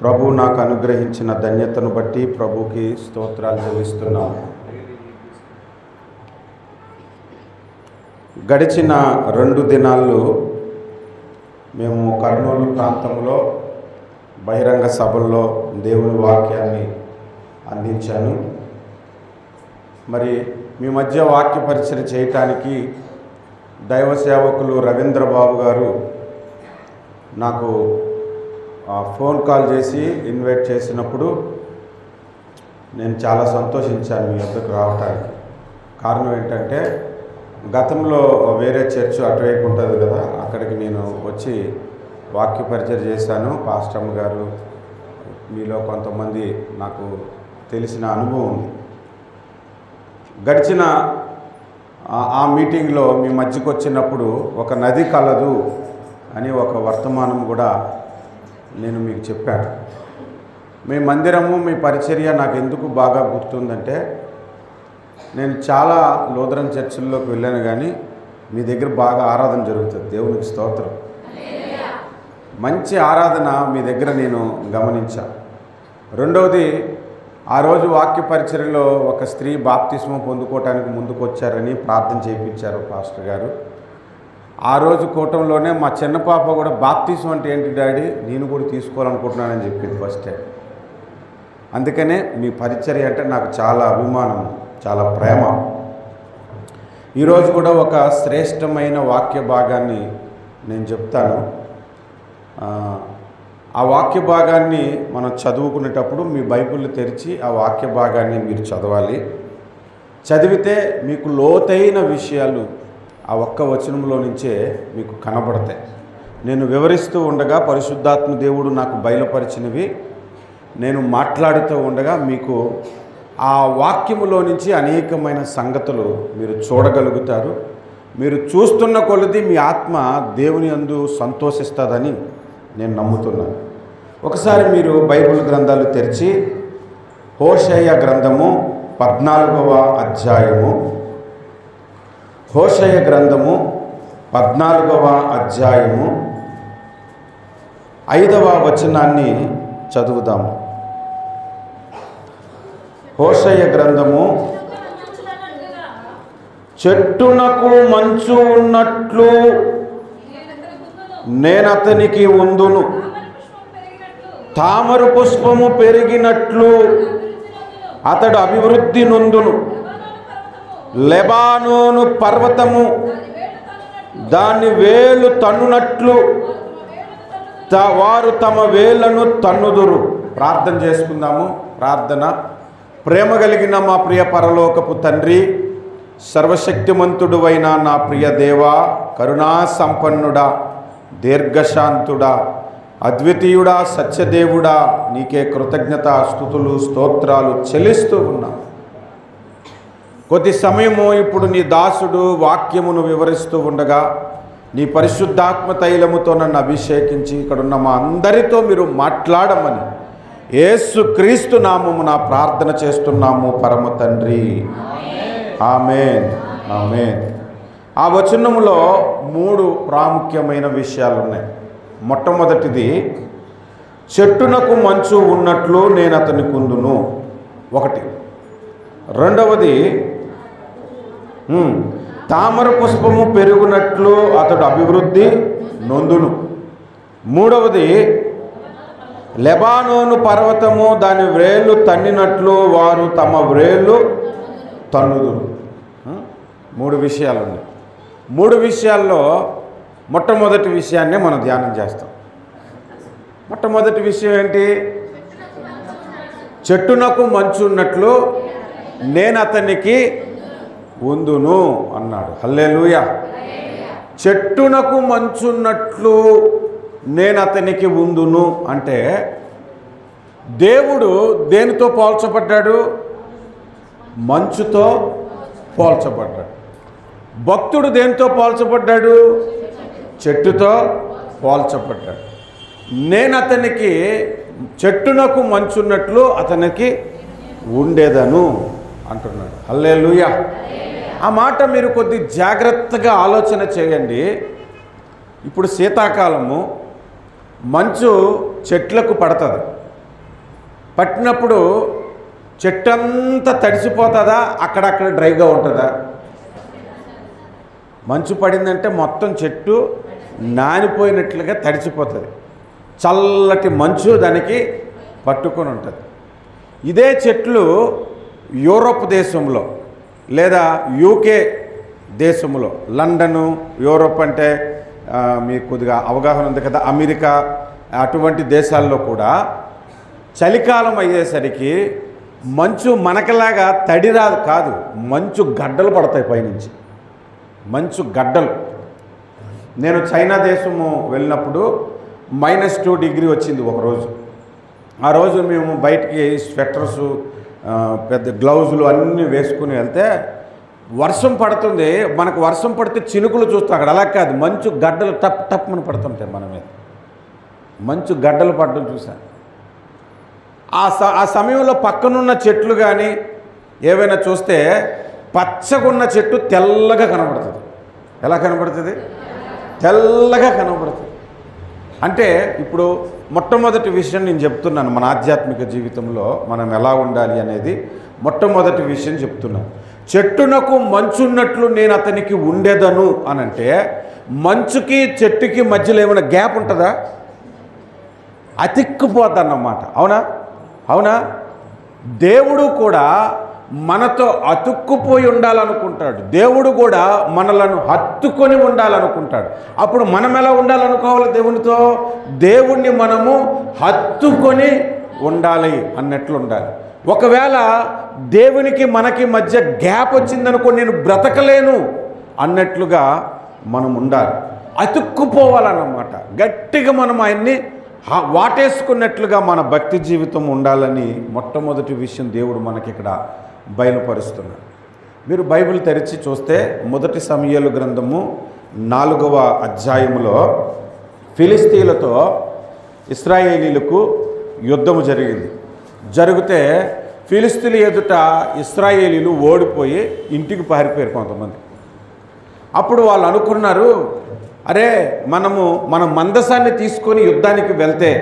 ప్రభు నాకు అనుగ్రహించిన ధన్యతను బట్టి ప్రభుకి స్తోత్రాలు చెల్లిస్తున్నాము. గడిచిన 2 దినాల్లో మేము కర్నూలు ప్రాంతంలో బహిరంగ సభల్లో దేవుని వాక్యాన్ని అందించాను. మరి మీ మధ్య వాక్య పరిచయం చేయటానికి దైవ సేవకులు రవీంద్ర బాబు గారు నాకు ఫోన్ కాల్ చేసి ఇన్వైట్ చేసినప్పుడు నేను చాలా సంతోషించాను మీ వద్దకు రావటానికి. కారణం ఏంటంటే గతంలో వేరే చర్చ్ అటువైపు ఉంటుంది కదా, అక్కడికి నేను వచ్చి వాక్య పరిచయం చేశాను. పాస్టమ్ గారు మీలో కొంతమంది నాకు తెలిసిన అనుభవం ఉంది. గడిచిన ఆ మీటింగ్లో మీ మధ్యకు వచ్చినప్పుడు ఒక నది కలదు అని ఒక వర్తమానం కూడా నేను మీకు చెప్పాను. మీ మందిరము మీ పరిచర్య నాకు ఎందుకు బాగా గుర్తుందంటే, నేను చాలా లూథరన్ చర్చిల్లోకి వెళ్ళాను, కానీ మీ దగ్గర బాగా ఆరాధన జరుగుతుంది. దేవునికి స్తోత్రం. మంచి ఆరాధన మీ దగ్గర నేను గమనించాను. రెండవది, ఆ రోజు వాక్య పరిచర్యలో ఒక స్త్రీ బాప్తిస్మం పొందుకోవటానికి ముందుకు వచ్చారని ప్రార్థన చేయించారు పాస్టర్ గారు. ఆ రోజు కూటంలోనే మా చిన్న పాప కూడా బాప్తిస్మం అంటే ఏంటి డాడీ, నేను కూడా తీసుకోవాలనుకుంటున్నానని చెప్పింది ఫస్ట్ టైం. అందుకనే మీ పరిచర్య అంటే నాకు చాలా అభిమానం, చాలా ప్రేమ. ఈరోజు కూడా ఒక శ్రేష్టమైన వాక్య భాగాన్ని నేను చెప్తాను. ఆ వాక్య భాగాన్ని మనం చదువుకునేటప్పుడు మీ బైబిల్ తెరిచి ఆ వాక్య భాగాన్ని మీరు చదవాలి. చదివితే మీకు లోతైన విషయాలు ఆ ఒక్క వచనంలో నుంచే మీకు కనబడతాయి. నేను వివరిస్తూ ఉండగా పరిశుద్ధాత్మ దేవుడు నాకు బయలుపరిచినవి నేను మాట్లాడుతూ ఉండగా మీకు ఆ వాక్యములో నుంచి అనేకమైన సంగతులు మీరు చూడగలుగుతారు. మీరు చూస్తున్న కొలది మీ ఆత్మ దేవుని యందు సంతోషిస్తుందని నేను నమ్ముతున్నాను. ఒకసారి మీరు బైబిల్ గ్రంథాలు తెరిచి హోషేయ గ్రంథము 14వ అధ్యాయము, హోషేయ గ్రంథము 14వ అధ్యాయము 5వ వచనాన్ని చదువుదాము. హోషేయ గ్రంథము, చెట్టునకు మంచు ఉన్నట్లు నేనతనికి ఉందును, తామర పుష్పము పెరిగినట్లు అతడు అభివృద్ధి నొందును. లెబానోను పర్వతము దాని వేలు తన్నునట్లు వారు తమ వేళ్లను తన్నుదురు. ప్రార్థన చేసుకుందాము. ప్రార్థన. ప్రేమ కలిగిన మా ప్రియ పరలోకపు తండ్రి, సర్వశక్తిమంతుడు అయిన నా ప్రియ దేవా, కరుణా సంపన్నుడా, దీర్ఘశాంతుడా, అద్వితీయుడా, సత్యదేవుడా, నీకే కృతజ్ఞత స్తుతులు స్తోత్రాలు చెల్లిస్తూ ఉన్నా. కొద్ది సమయము ఇప్పుడు నీ దాసుడు వాక్యమును వివరిస్తూ ఉండగా నీ పరిశుద్ధాత్మ తైలముతో నన్ను అభిషేకించి ఇక్కడున్న మా అందరితో మీరు మాట్లాడమని యేసు క్రీస్తు నామమున ప్రార్థన చేస్తున్నాము పరమ తండ్రి. ఆమేన్, ఆమేన్. ఆ వచనములో 3 ప్రాముఖ్యమైన విషయాలు ఉన్నాయి. మొట్టమొదటిది, చెట్టునకు మంచు ఉన్నట్లు నేను అతని కుందును, ఒకటి. రెండవది, తామర పుష్పము పెరుగునట్లు అతడు అభివృద్ధి నొందును. మూడవది, లెబానోను పర్వతము దాని వ్రేళ్ళు తన్నినట్లు వారు తమ వ్రేళ్ళు తన్నుదురు. 3 విషయాలు ఉన్నాయి. 3 విషయాల్లో మొట్టమొదటి విషయాన్నే మనం ధ్యానం చేస్తాం. మొట్టమొదటి విషయం ఏంటి? చెట్టునకు మంచు ఉన్నట్లు నేను అతనికి ఉందును అన్నాడు. హల్లెలూయా. చెట్టునకు మంచున్నట్లు నేను అతనికి ఉందును అంటే దేవుడు దేనితో పోల్చబడ్డాడు? మంచుతో పోల్చబడ్డాడు. భక్తుడు దేనితో పోల్చబడ్డాడు? చెట్టుతో పోల్చబడ్డాడు. నేను అతనికి చెట్టునకు మంచున్నట్లు అతనికి ఉండేదను అంటున్నాడు. హల్లెలూయా. ఆ మాట మీరు కొద్ది జాగ్రత్తగా ఆలోచన చేయండి. ఇప్పుడు శీతాకాలము, మంచు చెట్లకు పడుతుంది. పట్టినప్పుడు చెట్టు అంతా తడిసిపోతుందా, అక్కడక్కడ డ్రైగా ఉంటుందా? మంచు పడిందంటే మొత్తం చెట్టు నానిపోయినట్లుగా తడిసిపోతుంది. చల్లటి మంచు దానికి పట్టుకొని ఉంటుంది. ఇదే చెట్లు యూరోప్ దేశంలో లేదా యూకే దేశంలో, లండను, యూరోప్ అంటే మీకు కొద్దిగా అవగాహన ఉంది కదా, అమెరికా అటువంటి దేశాల్లో కూడా చలికాలం అయ్యేసరికి మంచు మనకలాగా తడి రాదు కాదు, మంచు గడ్డలు పడతాయి పైనుంచి, మంచు గడ్డలు. నేను చైనా దేశము వెళ్ళినప్పుడు -2 డిగ్రీ వచ్చింది ఒకరోజు. ఆ రోజు మేము బయటికి స్వెటర్సు, పెద్ద గ్లౌజులు అన్నీ వేసుకుని వెళ్తే వర్షం పడుతుంది. మనకు వర్షం పడితే చినుకులు చూస్తాం, అక్కడ అలా కాదు, మంచు గడ్డలు టప్ టప్ అని పడుతుంటాయి మన మీద. మంచు గడ్డలు పడడం చూశాను. ఆ సమయంలో పక్కనున్న చెట్లు కానీ ఏవైనా చూస్తే పచ్చగున్న చెట్టు తెల్లగా కనబడుతుంది. ఎలా కనబడుతుంది? తెల్లగా కనబడుతుంది. అంటే ఇప్పుడు మొట్టమొదటి విషయం నేను చెప్తున్నాను, మన ఆధ్యాత్మిక జీవితంలో మనం ఎలా ఉండాలి అనేది మొట్టమొదటి విషయం చెప్తున్నాను. చెట్టునకు మంచున్నట్లు నేను అతనికి ఉండేదను అనంటే, మంచుకి చెట్టుకి మధ్యలో ఏమైనా గ్యాప్ ఉంటుందా? అతిక్కుపోద్దన్నమాట. అవునా? అవునా? దేవుడు కూడా మనతో అతుక్కుపోయి ఉండాలనుకుంటాడు. దేవుడు కూడా మనలను హత్తుకొని ఉండాలనుకుంటాడు. అప్పుడు మనం ఎలా ఉండాలనుకోవాలి? దేవునితో, దేవుణ్ణి మనము హత్తుకొని ఉండాలి అన్నట్లు ఉండాలి. ఒకవేళ దేవునికి మనకి మధ్య గ్యాప్ వచ్చిందనుకో, నేను బ్రతకలేను అన్నట్లుగా మనం ఉండాలి. అతుక్కుపోవాలన్నమాట. గట్టిగా మనం ఆయన్ని వాటేసుకున్నట్లుగా మన భక్తి జీవితం ఉండాలని మొట్టమొదటి విషయం దేవుడు మనకి ఇక్కడ బయలుపరుస్తున్నాడు. మీరు బైబిల్ తెరిచి చూస్తే మొదటి సమూయేలు గ్రంథము 4వ అధ్యాయములో ఫిలిస్తీయులతో ఇశ్రాయేలీలకు యుద్ధము జరిగితే ఫిలిస్తీయుల ఎదుట ఇశ్రాయేలీలు ఓడిపోయి ఇంటికి పారిపోయారు కొంతమంది. అప్పుడు వాళ్ళు అనుకున్నారు, అరే మన మందసాన్ని తీసుకొని యుద్ధానికి వెళ్తే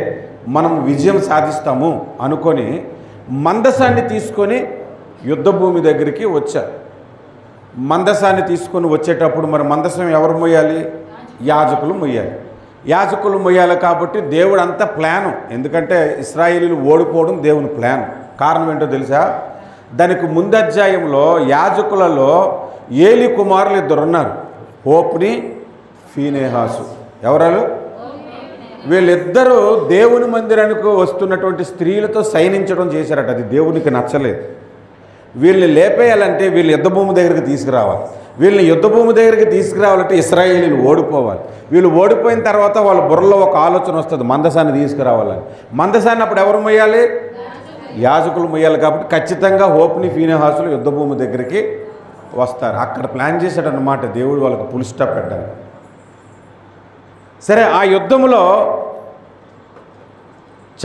మనం విజయం సాధిస్తాము అనుకొని మందసాన్ని తీసుకొని యుద్ధ భూమి దగ్గరికి వచ్చారు. మందసాన్ని తీసుకొని వచ్చేటప్పుడు మరి మందసం ఎవరు మొయ్యాలి? యాజకులు మొయ్యాలి. యాజకులు మొయ్యాలి కాబట్టి దేవుడు అంతా ప్లాను. ఎందుకంటే ఇశ్రాయేలీలు ఓడిపోవడం దేవుని ప్లాన్. కారణం ఏంటో తెలుసా? దానికి ముందు అధ్యాయంలో యాజకులలో ఏలి కుమారులు 2 ఉన్నారు, హోప్ని, ఫీనేహాసు. ఎవరాలు? వీళ్ళిద్దరూ దేవుని మందిరానికి వస్తున్నటువంటి స్త్రీలతో సైనించడం చేశారట. అది దేవునికి నచ్చలేదు. వీళ్ళని లేపేయాలంటే వీళ్ళు యుద్ధభూమి దగ్గరికి తీసుకురావాలి. వీళ్ళని యుద్ధభూమి దగ్గరికి తీసుకురావాలంటే ఇశ్రాయేలీలు ఓడిపోవాలి. వీళ్ళు ఓడిపోయిన తర్వాత వాళ్ళ బుర్రలో ఒక ఆలోచన వస్తుంది, మందసాన్ని తీసుకురావాలని. మందసాన్ని అప్పుడు ఎవరు మొయ్యాలి? యాజకులు మొయ్యాలి. కాబట్టి ఖచ్చితంగా హోప్ని, ఫీనేహాసులు యుద్ధభూమి దగ్గరికి వస్తారు. అక్కడ ప్లాన్ చేశాడనమాట దేవుడు వాళ్ళకి ఫుల్ స్టాప్ పెట్టాలి. సరే, ఆ యుద్ధంలో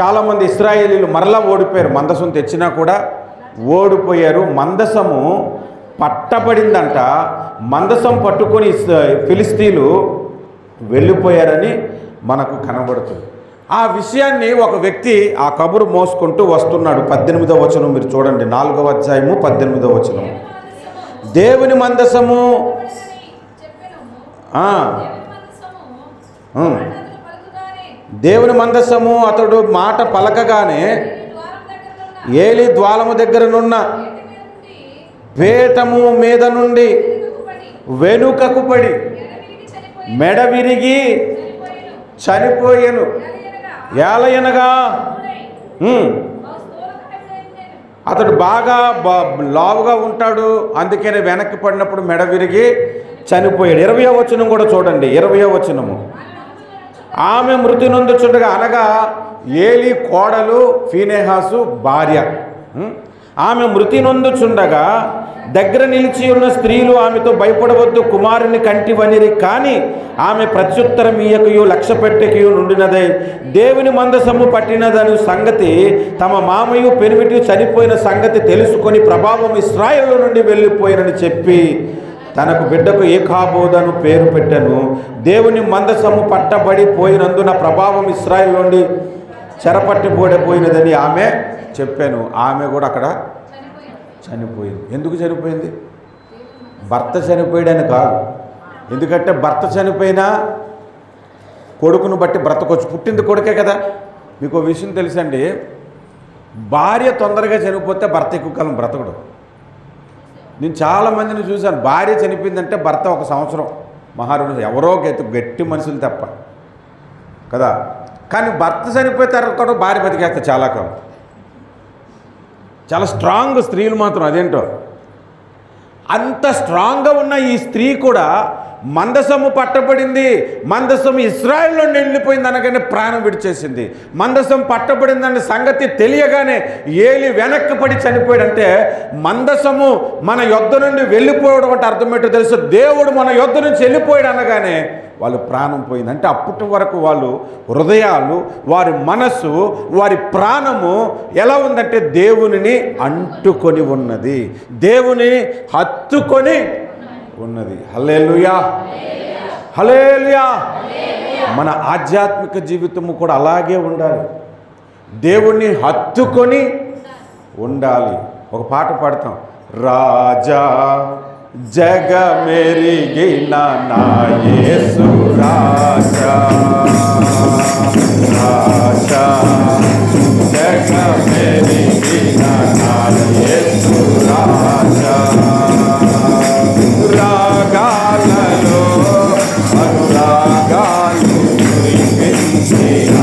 చాలామంది ఇశ్రాయేలీలు మరలా ఓడిపోయారు. మందసం తెచ్చినా కూడా ఓడిపోయారు. మందసము పట్టబడిందంట. మందసం పట్టుకొని ఫిలిస్తీయులు వెళ్ళిపోయారని మనకు కనబడుతుంది. ఆ విషయాన్ని ఒక వ్యక్తి ఆ కబురు మోసుకుంటూ వస్తున్నాడు. 18వ వచనం మీరు చూడండి, 4వ అధ్యాయము 18వ వచనం. దేవుని మందసము దేవుని మందసము అతడు మాట పలకగానే ఏలి ద్వారము దగ్గరనున్న పీఠము మీద నుండి వెనుకకు పడి మెడ విరిగి చనిపోయాను. ఏలయనగా అతడు బాగా లావుగా ఉంటాడు, అందుకనే వెనక్కి పడినప్పుడు మెడ విరిగి చనిపోయాడు. 20వ వచనం కూడా చూడండి, 20వ వచనము. ఆమె మృతి నొందుచుండగా, అనగా ఏలి కోడలు ఫీనేహాసు భార్య, ఆమె మృతి నొందుచుండగా దగ్గర నిలిచి ఉన్న స్త్రీలు ఆమెతో భయపడవద్దు, కుమారుని కంటివనిరి. కానీ ఆమె ప్రత్యుత్తరం ఇయ్యకయు లక్ష్య పెట్టకయు నుండినదై దేవుని మందసము పట్టినదని సంగతి తమ మామయ్య పెనిమిటి చనిపోయిన సంగతి తెలుసుకొని ప్రభావం ఇశ్రాయేలు నుండి వెళ్ళిపోయినని చెప్పి తనకు బిడ్డకు ఏకాబోధను పేరు పెట్టాను. దేవుని మందసము పట్టబడి పోయినందున ప్రభావం ఇశ్రాయేలు నుండి చెరపట్టిపోయినదని ఆమె చెప్పాను. ఆమె కూడా అక్కడ చనిపోయింది. ఎందుకు చనిపోయింది? భర్త చనిపోయాడని కాదు. ఎందుకంటే భర్త చనిపోయినా కొడుకును బట్టి బ్రతకొచ్చు. పుట్టింది కొడుకే కదా. మీకు ఒక విషయం తెలుసండి, భార్య తొందరగా చనిపోతే భర్త ఎక్కువ కాలం బ్రతకడు. నేను చాలామందిని చూశాను, భార్య చనిపోయిందంటే భర్త 1 సంవత్సరం మహారుడు, ఎవరో గట్టి మనుషులు తప్ప కదా. కానీ భర్త చనిపోతే తర్వాత భార్య బతికేస్తే చాలా కాలం. చాలా స్ట్రాంగ్ స్త్రీలు మాత్రం, అదేంటో అంత స్ట్రాంగ్గా ఉన్న ఈ స్త్రీ కూడా మందసము పట్టబడింది, మందసం ఇశ్రాయేల్లో వెళ్ళిపోయింది అనగానే ప్రాణం విడిచేసింది. మందసం పట్టబడిందన్న సంగతి తెలియగానే ఏలి వెనక్కి పడి చనిపోయాడంటే మందసము మన యొద్ద నుండి వెళ్ళిపోవడం అంటే అర్థం ఏంటో తెలుసు. దేవుడు మన యొద్ద నుంచి వెళ్ళిపోయాడు అనగానే వాళ్ళు ప్రాణం పోయింది. అంటే అప్పటి వరకు వాళ్ళు హృదయాలు, వారి మనస్సు, వారి ప్రాణము ఎలా ఉందంటే దేవునిని అంటుకొని ఉన్నది, దేవుని హత్తుకొని ఉన్నది. హల్లెలూయా, హల్లెలూయా. మన ఆధ్యాత్మిక జీవితము కూడా అలాగే ఉండాలి, దేవుణ్ణి హత్తుకొని ఉండాలి. ఒక పాట పాడతాం, రాజా జగమెరిగిన నా యేసు రాజా, రాజా జగమెరిగిన నా యేసు రాజా, రాగాలలో అనురాగాలు కురిపించిన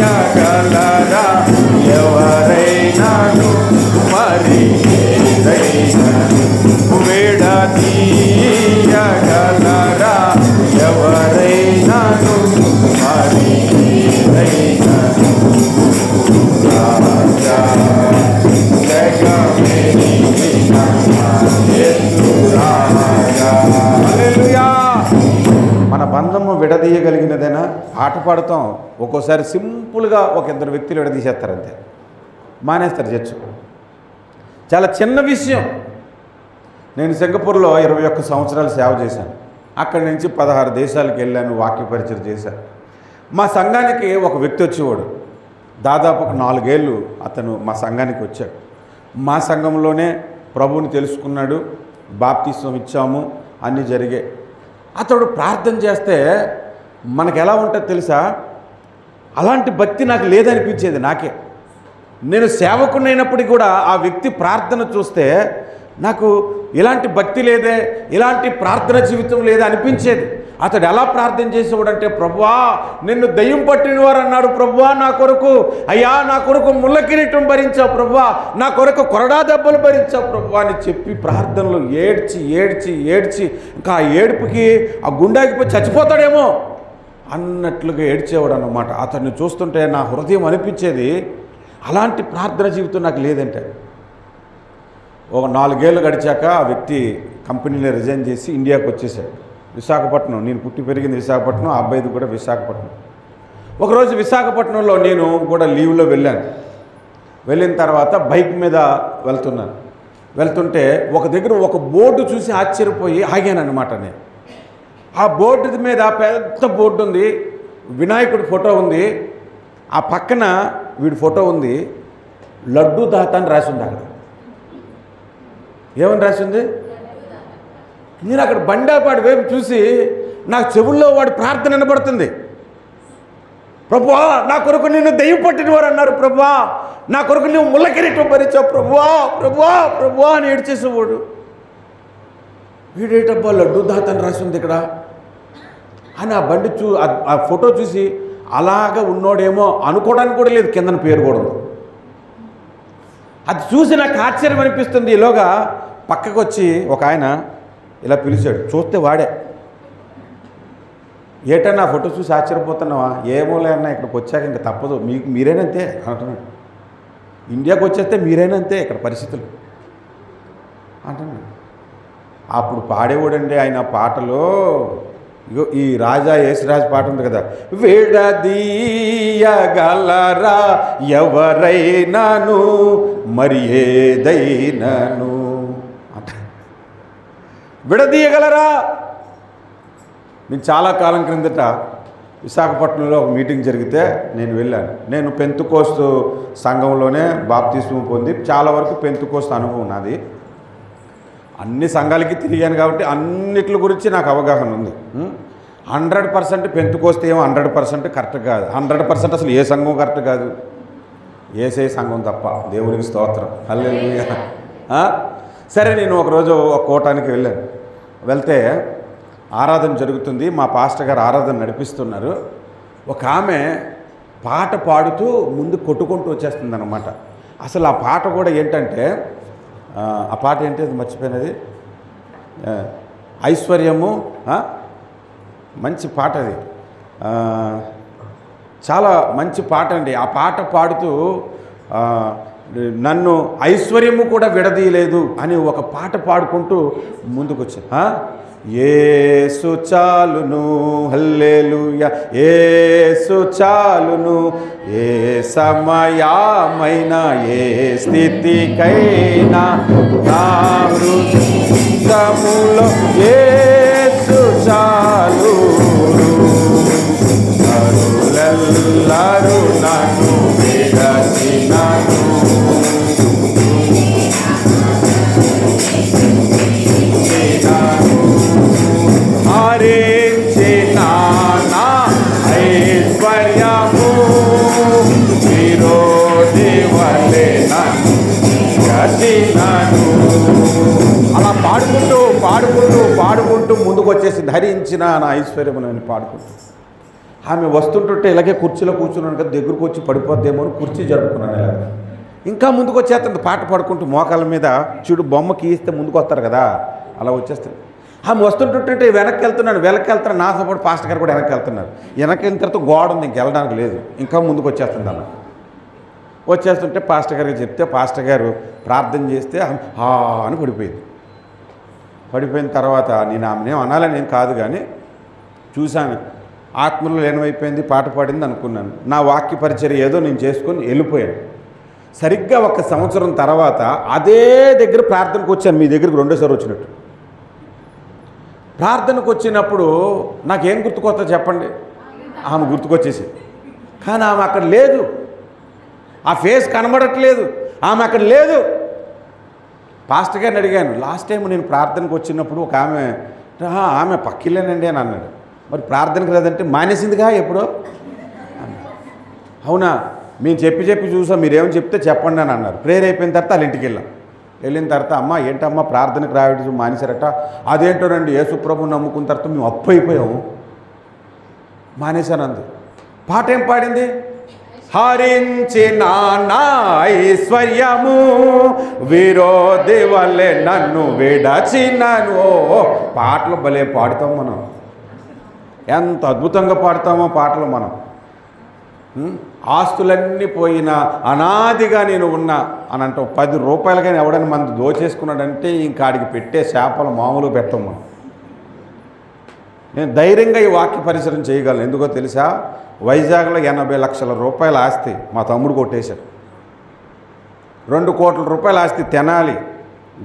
విడదీయగలరా ఎవరైనాను మరి విడదీయగలరా ఎవరైనాను మరి రాజా మన బంధము విడదీయగలిగినదైనా పాట పాడుతాం. ఒక్కోసారి సింపుల్గా ఒక 2 వ్యక్తులు విడదీసేస్తారు, అంతే మానేస్తారు చర్చ్. చాలా చిన్న విషయం. నేను సింగపూర్లో 21 సంవత్సరాలు సేవ చేశాను. అక్కడి నుంచి 16 దేశాలకు వెళ్ళాను, వాక్య పరిచయం చేశాను. మా సంఘానికి ఒక వ్యక్తి వచ్చేవాడు, దాదాపు 4 ఏళ్ళు అతను మా సంఘానికి వచ్చాడు. మా సంఘంలోనే ప్రభువుని తెలుసుకున్నాడు, బాప్తిస్వం ఇచ్చాము, అన్నీ జరిగాయి. అతడు ప్రార్థన చేస్తే మనకు ఎలా ఉంటుందో తెలుసా, అలాంటి భక్తి నాకు లేదనిపించేది. నాకే, నేను సేవకునైనప్పటికీ కూడా ఆ వ్యక్తి ప్రార్థన చూస్తే నాకు ఇలాంటి భక్తి లేదే, ఇలాంటి ప్రార్థన జీవితం లేదే అనిపించేది. అతడు ఎలా ప్రార్థన చేసేవాడంటే, ప్రభువా నిన్ను దయ్యం పట్టినవారు అన్నాడు, ప్రభువా నా కొరకు, అయ్యా నా కొరకు ముళ్ళ కిరీటం భరించావు ప్రభువా, నా కొరకు కొరడా దెబ్బలు భరించావు ప్రభువా అని చెప్పి ప్రార్థనలు ఏడ్చి ఏడ్చి ఏడ్చి ఇంకా ఆ ఏడుపుకి ఆ గుండాగిపోయి చచ్చిపోతాడేమో అన్నట్లుగా ఏడ్చేవాడు అన్నమాట. అతన్ని చూస్తుంటే నా హృదయం అనిపించేది, అలాంటి ప్రార్థన జీవితం నాకు లేదంటే. ఒక 4 ఏళ్ళు గడిచాక ఆ వ్యక్తి కంపెనీలో రిజైన్ చేసి ఇండియాకు వచ్చేసాడు. విశాఖపట్నం, నేను పుట్టి పెరిగింది విశాఖపట్నం, ఆ అబ్బాయిది కూడా విశాఖపట్నం. ఒకరోజు విశాఖపట్నంలో నేను కూడా లీవ్లో వెళ్ళాను. వెళ్ళిన తర్వాత బైక్ మీద వెళ్తుంటే ఒక దగ్గర ఒక బోర్డు చూసి ఆశ్చర్యపోయి ఆగాను అన్నమాట. నేను ఆ బోర్డు మీద పెద్ద బోర్డు ఉంది, వినాయకుడి ఫోటో ఉంది, ఆ పక్కన వీడి ఫోటో ఉంది, లడ్డూ దాత అని రాసి ఉంది. అక్కడ ఏమని రాసింది? నేను అక్కడ బండాపాడి వైపు చూసి నాకు చెవుల్లో వాడి ప్రార్థన వినబడుతుంది, ప్రభువా నా కొరకు నిన్ను దెయ్యం పట్టినవారు అన్నారు, ప్రభువా నా కొరకు నువ్వు ముళ్ళ కిరీటం భరించావు ప్రభువా, ప్రభువా ప్రభువా అని ఏడ్చేసేవాడు. వీడేటబ్బా లడ్డూ దాత అని రాసి ఉంది ఇక్కడ అని ఆ బండి ఆ ఫోటో చూసి అలాగా ఉన్నోడేమో అనుకోవడానికి కూడా లేదు, కిందన పేరు కూడా ఉంది. అది చూసి నాకు ఆశ్చర్యం అనిపిస్తుంది. ఈలోగా పక్కకు వచ్చి ఒక ఆయన ఇలా పిలిచాడు, చూస్తే వాడే. ఏటన్నా ఫోటో చూసి ఆశ్చర్యపోతున్నావా? ఏమోలే అన్న, ఇక్కడికి వచ్చాక ఇంకా తప్పదు, మీరేనంతే అంటున్నాడు. ఇండియాకి వచ్చేస్తే మీరేనంతే ఇక్కడ పరిస్థితులు అంటున్నాడు. అప్పుడు పాడేవాడండి ఆయన పాటలో, ఇగో ఈ రాజా యేసురాజు పాట ఉంది కదా, విడదీయగలరా ఎవరైనాను మరి ఏదైనాను అంట. విడదీయగలరా? నేను చాలా కాలం క్రిందట విశాఖపట్నంలో ఒక మీటింగ్ జరిగితే నేను వెళ్ళాను. నేను పెంతుకోస్తు సంఘంలోనే బాప్తిస్మం పొంది చాలా వరకు పెంతుకోస్తు అనుభవం నాది. అన్ని సంఘాలకి తిరిగాను కాబట్టి అన్నిటి గురించి నాకు అవగాహన ఉంది. 100% పెంతుకోస్తే ఏమో 100% కరెక్ట్ కాదు. 100% అసలు ఏ సంఘం కరెక్ట్ కాదు, ఏసే సంఘం తప్ప. దేవునికి స్తోత్రం, హల్లెలూయా. సరే, నేను ఒకరోజు ఒక కూటానికి వెళ్ళాను. వెళ్తే ఆరాధన జరుగుతుంది, మా పాస్టర్ గారు ఆరాధన నడిపిస్తున్నారు. ఒక ఆమె పాట పాడుతూ ముందు కొట్టుకుంటూ వచ్చేస్తుంది అన్నమాట. అసలు ఆ పాట కూడా ఏంటంటే, ఆ పాట ఏంటి అది మర్చిపోయినది, ఐశ్వర్యము, మంచి పాట అది, చాలా మంచి పాట అండి. ఆ పాట పాడుతూ నన్ను ఐశ్వర్యము కూడా విడదీయలేదు అని ఒక పాట పాడుకుంటూ ముందుకు వచ్చాను. యేసు చాలును, హల్లెలూయా, యేసు చాలును, ఏ సమయమైనా ఏ స్థితికైనా నా హృదయములో యేసు చాలును, నరులెల్లరూ నన్ను విడచినను హరించిన నా ఐశ్వర్యము విరోధి వలె నన్ను గతినను. అలా పాడుకుంటూ పాడుకుంటూ పాడుకుంటూ ముందుకు వచ్చేసి ధరించిన నా ఐశ్వర్యము అని పాడుకుంటూ ఆమె వస్తుంటుంటే ఇలాగే కుర్చీలో కూర్చున్నాను కదా, దగ్గరకు వచ్చి పడిపోద్దేమో అని కుర్చీ జరుపుకున్నాను. ఇలా ఇంకా ముందుకు వచ్చేస్తుంది పాట పాడుకుంటూ, మోకాళ్ళ మీద చూడు బొమ్మకి ఇస్తే ముందుకు వస్తారు కదా, అలా వచ్చేస్తాను. ఆమె వస్తుంటుంటే వెనక్కి వెళ్తున్నాను నాతో పాటు పాస్టర్ గారు కూడా వెనక్కి వెళ్తున్నారు. వెనక్కి వెళ్ళిన తర్వాత గోడ ఉంది, ఇంక వెళ్ళడానికి లేదు, ఇంకా ముందుకు వచ్చేస్తుంది. అలా వచ్చేస్తుంటే పాస్టర్ గారికి చెప్తే పాస్టర్ గారు ప్రార్థన చేస్తే అని పడిపోయింది. పడిపోయిన తర్వాత నేను ఆమెనేం అనాలని ఏం కాదు, కానీ చూశాను ఆత్మలో లీనమైపోయింది, పాట పాడింది అనుకున్నాను. నా వాక్య పరిచర్య ఏదో నేను చేసుకొని వెళ్ళిపోయాను. సరిగ్గా 1 సంవత్సరం తర్వాత అదే దగ్గర ప్రార్థనకు వచ్చాను, మీ దగ్గరికి రెండోసారి వచ్చినట్టు. ప్రార్థనకు వచ్చినప్పుడు నాకేం గుర్తుకొస్తా చెప్పండి? ఆమె గుర్తుకొచ్చేసి, కానీ ఆమె అక్కడ లేదు, ఆ ఫేస్ కనబడట్లేదు, ఆమె అక్కడ లేదు. పాస్టర్ గారిని అడిగాను, లాస్ట్ టైం నేను ప్రార్థనకు వచ్చినప్పుడు ఒక ఆమె పక్కిల్లేనండి అని అన్నాడు. మరి ప్రార్థనకు లేదంటే మానేసిందిగా ఎప్పుడో. అవునా, మేము చెప్పి చూసాం, మీరేమని చెప్తే చెప్పండి అని అన్నారు. ప్రేయర్ అయిపోయిన తర్వాత వాళ్ళ ఇంటికి వెళ్ళిన తర్వాత అమ్మ ఏంటమ్మా ప్రార్థనకు రావడం మానేశారట. అదేంటోనండి యేసుప్రభుని నమ్ముకున్న తర్వాత మేము అప్పు అయిపోయాము, మానేశాను అంది. పాట ఏం పాడింది? హరించిన నా ఐశ్వర్యము విరోధి వల్లే నన్ను విడచినను. పాటలు భలే పాడుతాం మనం, ఎంత అద్భుతంగా పాడతామో పాటలు మనం. ఆస్తులన్నీ పోయినా అనాదిగా నేను ఉన్నా అని అంటాం. 10 రూపాయలు కానీ ఎవడని మంది దోచేసుకున్నాడంటే ఇంకాడికి పెట్టే చేపలు మామూలు పెట్టం మనం. నేను ధైర్యంగా ఈ వాక్య పరిసరం చేయగలను. ఎందుకో తెలుసా? వైజాగ్లో 80 లక్షల రూపాయల ఆస్తి మా తమ్ముడు కొట్టేశాడు. 2 కోట్ల రూపాయల ఆస్తి తెనాలి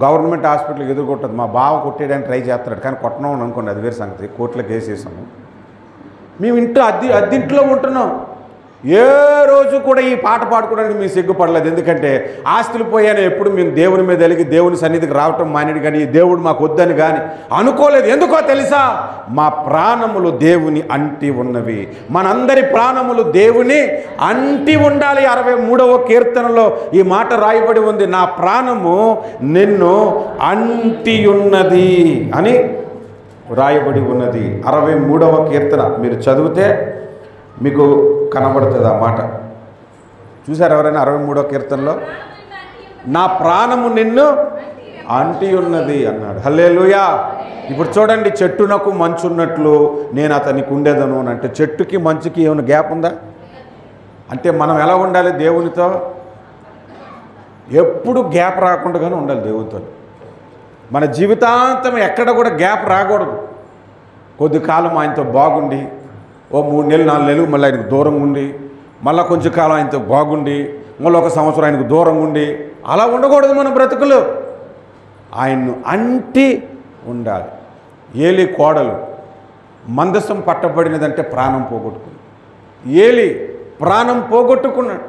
గవర్నమెంట్ హాస్పిటల్కి ఎదుర్కొట్టదు. మా బావ కొట్టేయడానికి ట్రై చేస్తున్నాడు, కానీ కొట్టడం అనుకోండి, అది వేరే సంగతి. కోర్టులో కేసు వేసాము. మేము అద్దింట్లో ఉంటున్నాం. ఏ రోజు కూడా ఈ పాట పాడుకోవడానికి మేము సిగ్గుపడలేదు. ఎందుకంటే ఆస్తులు పోయాను ఎప్పుడు మేము దేవుని మీద వెలిగి దేవుని సన్నిధికి రావటం మానేడు, కానీ దేవుడు మాకు వద్దని కానీ అనుకోలేదు. ఎందుకో తెలుసా? మా ప్రాణములు దేవుని అంటి ఉన్నవి. మనందరి ప్రాణములు దేవుని అంటి ఉండాలి. 63వ కీర్తనలో ఈ మాట రాయబడి ఉంది, నా ప్రాణము నిన్ను అంటి ఉన్నది అని రాయబడి ఉన్నది. 63వ కీర్తన మీరు చదివితే మీకు కనబడుతుంది ఆ మాట. చూసారు ఎవరైనా 63వ కీర్తనలో? నా ప్రాణము నిన్ను అంటి ఉన్నది అన్నాడు. హల్లెలూయా. ఇప్పుడు చూడండి, చెట్టునకు మంచు ఉన్నట్లు నేను అతనికి ఉండేదను అని అంటే, చెట్టుకి మంచుకి ఏమైనా గ్యాప్ ఉందా? అంటే మనం ఎలా ఉండాలి దేవునితో? ఎప్పుడు గ్యాప్ రాకుండానే ఉండాలి దేవునితో. మన జీవితాంతం ఎక్కడ కూడా గ్యాప్ రాకూడదు. కొద్ది కాలం ఆయనతో బాగుండి ఓ 3 నెలలు 4 నెలలు మళ్ళీ ఆయనకు దూరంగా ఉండి మళ్ళీ కొంచెం కాలం ఆయనతో బాగుండి మళ్ళీ 1 సంవత్సరం ఆయనకు దూరంగా ఉండి అలా ఉండకూడదు మన బ్రతుకులు. ఆయన్ను అంటి ఉండాలి. ఏలి కోడలు మందసం పట్టబడినదంటే ప్రాణం పోగొట్టుకుంది. ఏలి ప్రాణం పోగొట్టుకున్నాడు.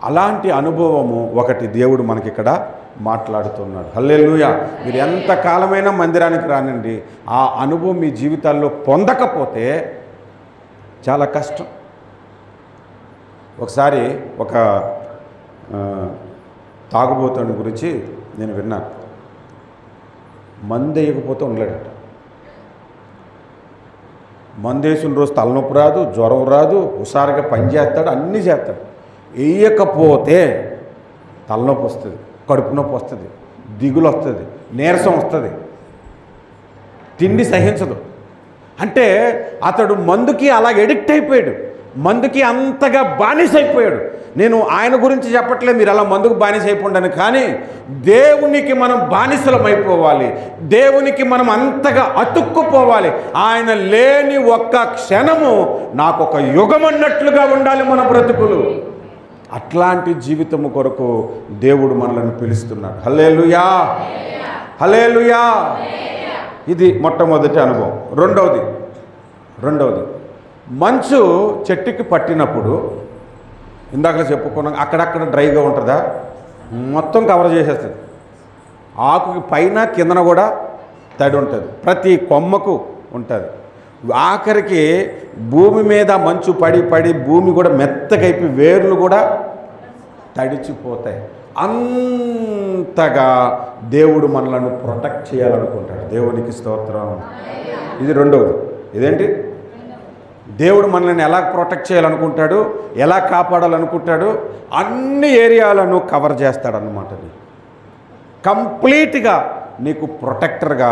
అలాంటి అనుభవము ఒకటి దేవుడు మనకిక్కడ మాట్లాడుతున్నాడు. హల్లెలూయా. మీరు ఎంత కాలమైనా మందిరానికి రానండి, ఆ అనుభవం మీ జీవితాల్లో పొందకపోతే చాలా కష్టం. ఒకసారి ఒక తాగుబోతుని గురించి నేను విన్నాను. మందు వేయకపోతే ఉండలేడట. మందు వేసిన రోజు తలనొప్పి రాదు, జ్వరం రాదు, హుషారుగా పని చేస్తాడు, అన్నీ చేస్తాడు. వేయకపోతే తలనొప్పి వస్తుంది, కడుపు నొప్పి వస్తుంది, దిగులు వస్తుంది, నీరసం వస్తుంది, తిండి సహించదు. అంటే అతడు మందుకి అలా ఎడిక్ట్ అయిపోయాడు, మందుకి అంతగా బానిస అయిపోయాడు. నేను ఆయన గురించి చెప్పట్లేదు, మీరు అలా మందుకు బానిస అయిపోండి, కానీ దేవునికి మనం బానిసలం అయిపోవాలి, దేవునికి మనం అంతగా అతుక్కుపోవాలి. ఆయన లేని ఒక్క క్షణము నాకు ఒక యుగం అన్నట్లుగా ఉండాలి మన బ్రతుకులు. అట్లాంటి జీవితము కొరకు దేవుడు మనల్ని పిలుస్తున్నాడు. హల్లెలూయా, హల్లెలూయా. ఇది మొట్టమొదటి అనుభవం. రెండవది మంచు చెట్టుకి పట్టినప్పుడు ఇందాక చెప్పుకున్నాం, అక్కడక్కడ డ్రైగా ఉంటుందా, మొత్తం కవర్ చేసేస్తుంది. ఆకుకి పైన కిందన కూడా తడి ఉంటుంది, ప్రతి కొమ్మకు ఉంటుంది. ఆఖరికి భూమి మీద మంచు పడి పడి భూమి కూడా మెత్తగైపోయి వేర్లు కూడా తడిచిపోతాయి. అంతగా దేవుడు మనలను ప్రొటెక్ట్ చేయాలనుకుంటాడు. దేవునికి స్తోత్రం. ఇది రెండవది. ఇదేంటి? దేవుడు మనల్ని ఎలా ప్రొటెక్ట్ చేయాలనుకుంటాడు, ఎలా కాపాడాలనుకుంటాడు, అన్ని ఏరియాలను కవర్ చేస్తాడన్నమాట. కంప్లీట్గా నీకు ప్రొటెక్టర్గా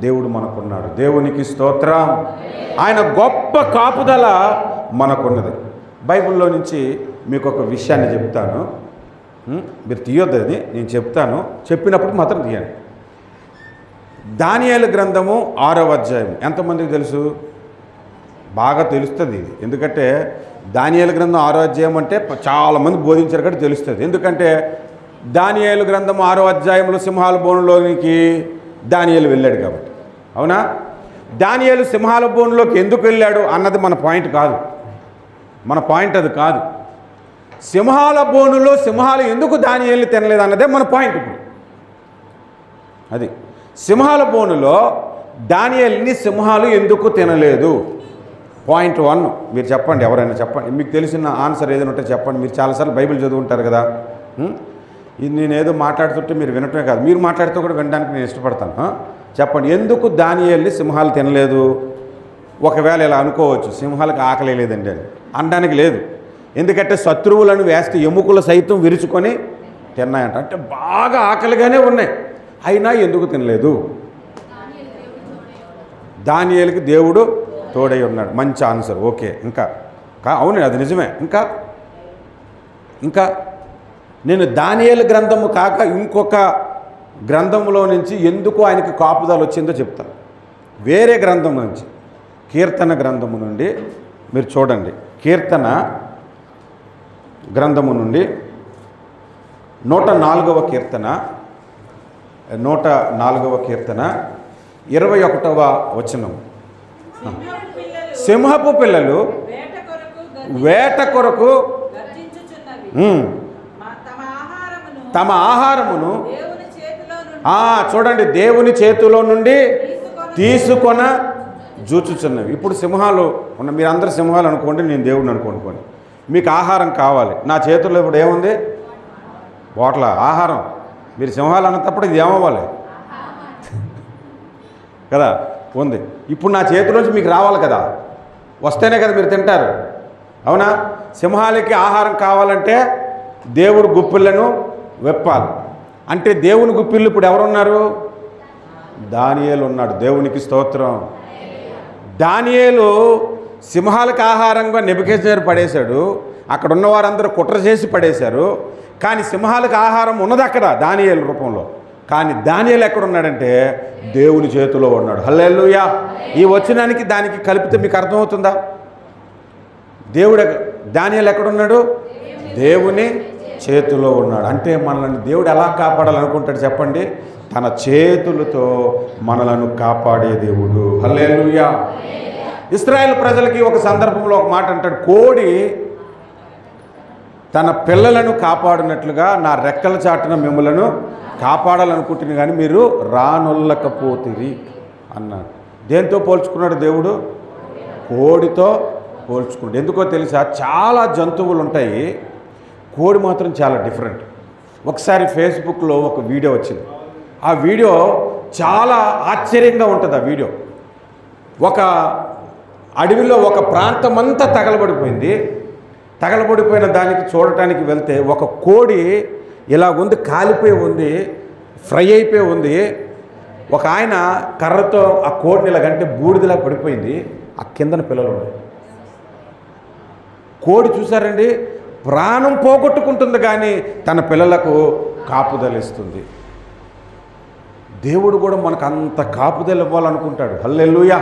దేవుడు మనకున్నాడు. దేవునికి స్తోత్రం. ఆయన గొప్ప కాపుదల మనకున్నది. బైబిల్లో నుంచి మీకు ఒక విషయాన్ని చెప్తాను, మీరు తీయొద్దు, అది నేను చెప్తాను, చెప్పినప్పుడు మాత్రం తీయండి. దానియేలు గ్రంథము 6వ అధ్యాయం ఎంతమందికి తెలుసు? బాగా తెలుస్తుంది ఇది. ఎందుకంటే దానియేలు గ్రంథం 6వ అధ్యాయం అంటే చాలామంది బోధించారు కాబట్టి తెలుస్తుంది. ఎందుకంటే దానియేలు గ్రంథం 6వ అధ్యాయంలో సింహాల బోనులోనికి దానియేలు వెళ్ళాడు కాబట్టి. అవునా? దానియేలు సింహాల బోనులోకి ఎందుకు వెళ్ళాడు అన్నది మన పాయింట్ కాదు. మన పాయింట్ అది కాదు. సింహాల బోనులో సింహాలు ఎందుకు దానియేలు తినలేదు అన్నదే మన పాయింట్ ఇప్పుడు. అది సింహాల బోనులో దానియేలుని సింహాలు ఎందుకు తినలేదు? పాయింట్ 1 మీరు చెప్పండి, ఎవరైనా చెప్పండి, మీకు తెలిసిన ఆన్సర్ ఏదైనా ఉంటే చెప్పండి. మీరు చాలాసార్లు బైబిల్ చదువుంటారు కదా. ఇది నేనేదో మాట్లాడుతుంటే మీరు వినటమే కాదు, మీరు మాట్లాడుతూ కూడా వినడానికి నేను ఇష్టపడతాను. చెప్పండి, ఎందుకు దానియేలుని సింహాలు తినలేదు? ఒకవేళ ఇలా అనుకోవచ్చు, సింహాలకు ఆకలి లేదండి అని అనడానికి లేదు. ఎందుకంటే శత్రువులను వేస్తే ఎముకలు సైతం విరుచుకొని తిన్నాయంట. అంటే బాగా ఆకలిగానే ఉన్నాయి, అయినా ఎందుకు తినలేదు? దానియేలుకి దేవుడు తోడై ఉన్నాడు. మంచి ఆన్సర్. ఓకే. ఇంకా అవును, అది నిజమే. ఇంకా నేను దానియేలు గ్రంథము కాక ఇంకొక గ్రంథంలో నుంచి ఎందుకు ఆయనకి కాపుదల వచ్చిందో చెప్తాను. వేరే గ్రంథం నుంచి, కీర్తన గ్రంథము నుండి మీరు చూడండి. కీర్తన గ్రంథము నుండి 104వ కీర్తన 21వ వచనం. సింహపు పిల్లలు వేట కొరకు తమ ఆహారమును చూడండి దేవుని చేతిలో నుండి తీసుకొన జూచుచున్నవి. ఇప్పుడు సింహాలు ఉన్న మీరందరూ సింహాలు అనుకోండి, నేను దేవుడిని అనుకోండి. మీకు ఆహారం కావాలి, నా చేతుల్లో ఇప్పుడు ఏముంది? వాట్ల ఆహారం. మీరు సింహాలు అన్నప్పుడు ఇది ఏమవ్వాలి కదా, ఉంది. ఇప్పుడు నా చేతిలోంచి మీకు రావాలి కదా, వస్తేనే కదా మీరు తింటారు. అవునా? సింహాలకి ఆహారం కావాలంటే దేవుడు గుప్పిళ్ళను వెప్పాలి. అంటే దేవుని గుప్పిళ్ళు ఇప్పుడు ఎవరున్నారు? దానియేలు ఉన్నాడు. దేవునికి స్తోత్రం. దానియేలు సింహాలకు ఆహారంగా నెబుకద్నెజరు పడేశాడు, అక్కడ ఉన్న వారందరూ కుట్ర చేసి పడేశారు. కానీ సింహాలకు ఆహారం ఉన్నది అక్కడ దానియేలు రూపంలో. కానీ దానియేలు ఎక్కడ ఉన్నాడంటే దేవుని చేతిలో ఉన్నాడు. హల్లెలూయా. ఈ వచనానికి దానికి కలిపితే మీకు అర్థమవుతుందా? దానియేలు ఎక్కడున్నాడు? దేవుని చేతిలో ఉన్నాడు. అంటే మనల్ని దేవుడు ఎలా కాపాడాలనుకుంటాడు చెప్పండి? తన చేతులతో మనలను కాపాడే దేవుడు. హల్లెలూయా. ఇశ్రాయేలు ప్రజలకి ఒక సందర్భంలో ఒక మాట అంటాడు, కోడి తన పిల్లలను కాపాడినట్లుగా నా రెక్కల చాటున మిమ్మలను కాపాడాలనుకుంటుంది, కానీ మీరు రానొల్లకపోతిరి అన్నాడు. దేంతో పోల్చుకున్నాడు దేవుడు? కోడితో పోల్చుకున్నాడు. ఎందుకో తెలుసా? చాలా జంతువులు ఉంటాయి, కోడి మాత్రం చాలా డిఫరెంట్. ఒకసారి ఫేస్బుక్లో ఒక వీడియో వచ్చింది. ఆ వీడియో చాలా ఆశ్చర్యంగా ఉంటుంది. ఆ వీడియో ఒక అడవిలో ఒక ప్రాంతం అంతా తగలబడిపోయిన దానికి చూడటానికి వెళ్తే ఒక కోడి ఇలా ఉంది, కాలిపోయి ఉంది, ఫ్రై అయిపోయి ఉంది. ఒక ఆయన కర్రతో ఆ కోడిని ఇలాగంటే బూడిదలా పడిపోయింది. ఆ కిందన పిల్లలు ఉన్నాయి. కోడి చూసారండి, ప్రాణం పోగొట్టుకుంటుంది కానీ తన పిల్లలకు కాపుదలిస్తుంది. దేవుడు కూడా మనకు అంత కాపుదలు ఇవ్వాలనుకుంటాడు. హల్లెలూయా.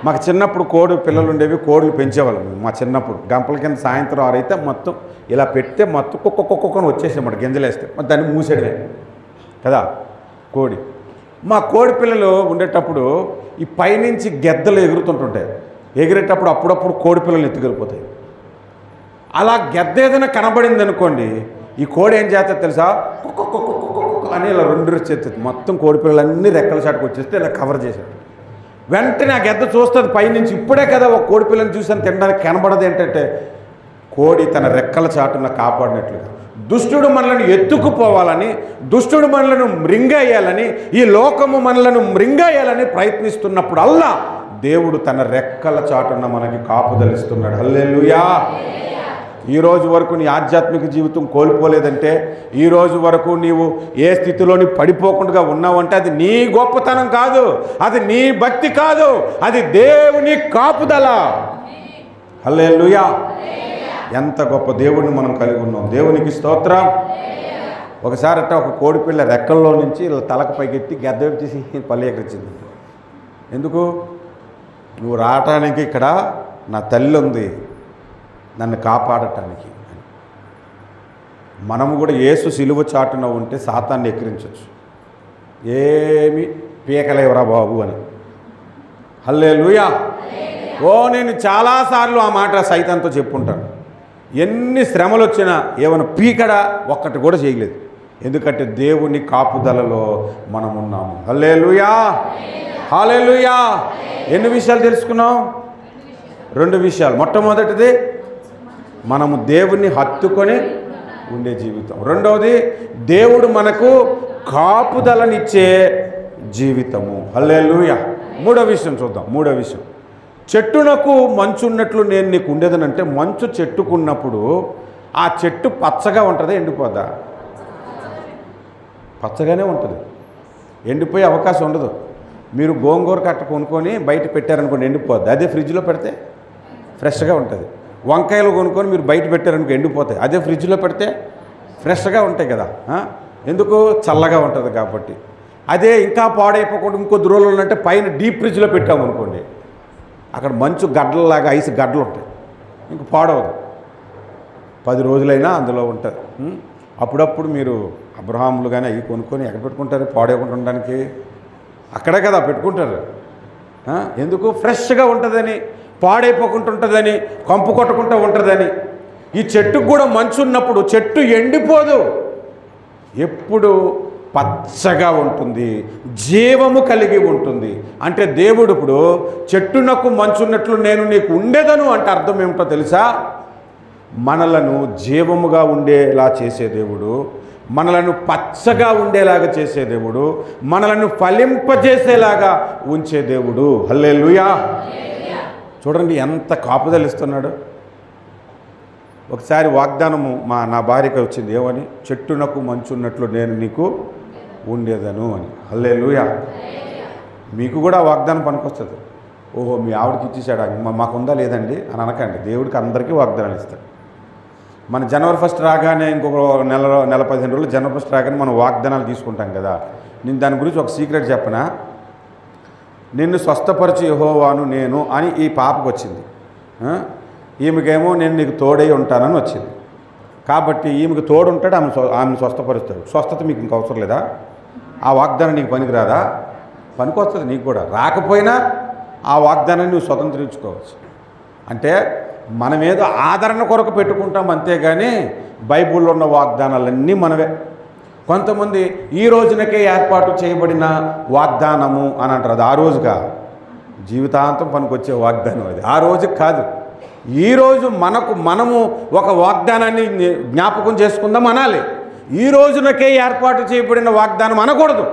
మాకు చిన్నప్పుడు కోడి పిల్లలు ఉండేవి, కోడిలు పెంచేవాళ్ళం. మా చిన్నప్పుడు గంపల కింద సాయంత్రం 6 అయితే మొత్తం ఇలా పెడితే మొత్తం కుక్కని వచ్చేసామాట, గింజలేస్తే దాన్ని మూసేయడమే కదా కోడి. మా కోడి పిల్లలు ఉండేటప్పుడు ఈ పైనుంచి గెద్దలు ఎగురుతుంటుంటాయి. ఎగిరేటప్పుడు అప్పుడప్పుడు కోడి పిల్లలు ఎత్తుకెళ్ళిపోతాయి. అలా గెద్ద ఏదైనా కనబడింది అనుకోండి, ఈ కోడి ఏం చేస్తుంది తెలుసా? అని ఇలా 2 చేస్తుంది. మొత్తం కోడి పిల్లలన్నీ రెక్కల చాటుకు వచ్చేస్తే ఇలా కవర్ చేశాడు. వెంటనే ఆ గెద్ద చూస్తుంది పైనుంచి. ఇప్పుడే కదా ఒక కోడి పిల్లని చూసాను తినడానికి, కనబడదు. ఏంటంటే కోడి తన రెక్కల చాటున కాపాడినట్లుగా దుష్టుడు మనలను ఎత్తుకుపోవాలని, దుష్టుడు మనలను మృంగేయాలని, ఈ లోకము మనలను మృంగేయాలని ప్రయత్నిస్తున్నప్పుడల్లా దేవుడు తన రెక్కల చాటున మనకి కాపుదలిస్తున్నాడు. హల్లెలూయా. ఈ రోజు వరకు నీ ఆధ్యాత్మిక జీవితం కోల్పోలేదంటే, ఈ రోజు వరకు నీవు ఏ స్థితిలోని పడిపోకుండా ఉన్నావంటే అది నీ గొప్పతనం కాదు, అది నీ భక్తి కాదు, అది దేవుని కాపుదల. హల్లెలూయా. ఎంత గొప్ప దేవుడిని మనం కలిగి ఉన్నాం. దేవునికి స్తోత్రం. ఒకసారి అట్ట ఒక కోడిపిల్ల రెక్కల్లో నుంచి ఇలా తలకు పైకెత్తి గెద్ద తీసి పల్లి ఎక్కడిచ్చింది. ఎందుకు? నువ్వు రావటానికి ఇక్కడ నా తల్లి ఉంది, నన్ను కాపాడటానికి. మనము కూడా యేసు సిలువ చాటున ఉంటే సాతాన్ని ఎక్కిరించవచ్చు. ఏమి పీకలేవరా బాబు అని. హల్లెలూయా. నేను చాలాసార్లు ఆ మాట సైతాన్తో చెప్పుంటాను. ఎన్ని శ్రమలు వచ్చినా ఏమైనా పీకడా ఒక్కటి కూడా చేయలేదు. ఎందుకంటే దేవుని కాపుదలలో మనం ఉన్నాము. హల్లెలూయా. హల్లెలూయా. ఎన్ని విషయాలు తెలుసుకున్నాం? 2 విషయాలు. మొట్టమొదటిది మనము దేవుణ్ణి హత్తుకొని ఉండే జీవితం. రెండవది దేవుడు మనకు కాపుదలనిచ్చే జీవితము. హల్లెలూయా. మూడో విషయం చూద్దాం. మూడో విషయం, చెట్టునకు మంచు ఉన్నట్లు నేను నీకు ఉండేదనంటే, మంచు చెట్టుకున్నప్పుడు ఆ చెట్టు పచ్చగా ఉంటుందా, ఎండిపోద్దా? పచ్చగానే ఉంటుంది, ఎండిపోయే అవకాశం ఉండదు. మీరు గోంగూర కట్ట కొనుక్కొని బయట పెట్టారనుకోండి, ఎండిపోద్ది. అదే ఫ్రిడ్జ్లో పెడితే ఫ్రెష్గా ఉంటుంది. వంకాయలు కొనుక్కొని మీరు బయట పెట్టారనుకో, ఎండిపోతాయి. అదే ఫ్రిడ్జ్లో పెడితే ఫ్రెష్గా ఉంటాయి కదా. ఎందుకు? చల్లగా ఉంటుంది కాబట్టి. అదే ఇంకా పాడైపోకుండా ఇంకొద్ది రోజులు ఉన్నట్టే పైన డీప్ ఫ్రిడ్జ్లో పెట్టామనుకోండి, అక్కడ మంచు గడ్డలలాగా ఐస్ గడ్డలు ఉంటాయి, ఇంక పాడవదు. 10 రోజులైనా అందులో ఉంటుంది. అప్పుడప్పుడు మీరు అబ్రహాములు కానీ అవి కొనుక్కొని ఎక్కడ పెట్టుకుంటారు పాడేయకుండా ఉండడానికి? అక్కడే కదా పెట్టుకుంటారు. ఎందుకు? ఫ్రెష్గా ఉంటుందని, పాడైపోకుండా ఉంటుందని, కంపు కొట్టకుండా ఉంటుందని. ఈ చెట్టుకు కూడా మంచు ఉన్నప్పుడు చెట్టు ఎండిపోదు, ఎప్పుడు పచ్చగా ఉంటుంది, జీవము కలిగి ఉంటుంది. అంటే దేవుడు ఇప్పుడు చెట్టునకు మంచున్నట్లు నేను నీకు ఉండేదను అంటే అర్థం ఏమిటో తెలుసా? మనలను జీవముగా ఉండేలా చేసే దేవుడు, మనలను పచ్చగా ఉండేలాగా చేసే దేవుడు, మనలను ఫలింపజేసేలాగా ఉంచే దేవుడు. హల్లెలూయా. చూడండి ఎంత కాపుదలిస్తున్నాడు. ఒకసారి వాగ్దానము నా భార్యకి వచ్చింది. ఏమని? చెట్టునకు మంచున్నట్లు నేను నీకు ఉండేదను అని. హల్లెలూయా. మీకు కూడా వాగ్దానం పనికొస్తుంది. ఓహో మీ ఆవిడకి ఇచ్చేసాడు, మాకుందా లేదండి అని అనకండి. దేవుడికి అందరికీ వాగ్దానాలు ఇస్తాడు. మన జనవరి 1 రాగానే ఇంకొక నెల 15 రోజులు జనవరి 1 రాగానే మనం వాగ్దానాలు తీసుకుంటాం కదా. నేను దాని గురించి ఒక సీక్రెట్ చెప్పనా. నిన్ను స్వస్థపరిచి యెహోవాను నేను అని ఈ పాపకు వచ్చింది. ఈమెకేమో నేను నీకు తోడై ఉంటానని వచ్చింది. కాబట్టి ఈమెకు తోడు ఉంటాడు, ఆమెను స్వస్థపరుస్తాడు. స్వస్థత మీకు ఇంక అవసరం లేదా? ఆ వాగ్దానం నీకు పనికిరాదా? పనికొస్తుంది నీకు కూడా. రాకపోయినా ఆ వాగ్దానాన్ని నువ్వు స్వతంత్రించుకోవచ్చు. అంటే మనమేదో ఆదరణ కొరకు పెట్టుకుంటాం అంతేగాని బైబిల్లో ఉన్న వాగ్దానాలన్నీ మనవే. కొంతమంది ఈ రోజునకే ఏర్పాటు చేయబడిన వాగ్దానము అని అంటారు. అది ఆ రోజుగా జీవితాంతం పనికొచ్చే వాగ్దానం. అది ఆ రోజుకి కాదు. ఈరోజు మనము ఒక వాగ్దానాన్ని జ్ఞాపకం చేసుకుందాం అనాలి. ఈ రోజునకే ఏర్పాటు చేయబడిన వాగ్దానం అనకూడదు.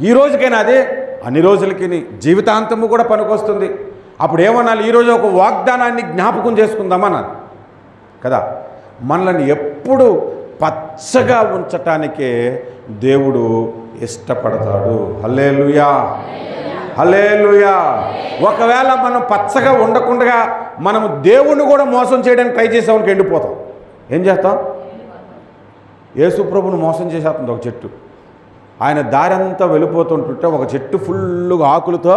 ఈ రోజుకైనా అదే, అన్ని రోజులకి జీవితాంతము కూడా పనికొస్తుంది. అప్పుడు ఏమనాలి? ఈరోజు ఒక వాగ్దానాన్ని జ్ఞాపకం చేసుకుందామన్నాను కదా. మనల్ని ఎప్పుడు పచ్చగా ఉంచటానికే దేవుడు ఇష్టపడతాడు. హల్లెలూయా, హల్లెలూయా. ఒకవేళ మనం పచ్చగా ఉండకుండా మనము దేవుణ్ణి కూడా మోసం చేయడానికి ట్రై చేసామని ఎండిపోతాం. ఏం చేస్తాం? యేసు ప్రభువును మోసం చేసేస్తుంది ఒక చెట్టు. ఆయన దారి అంతా వెళ్ళిపోతుంటుంటే ఒక చెట్టు ఫుల్గా ఆకులతో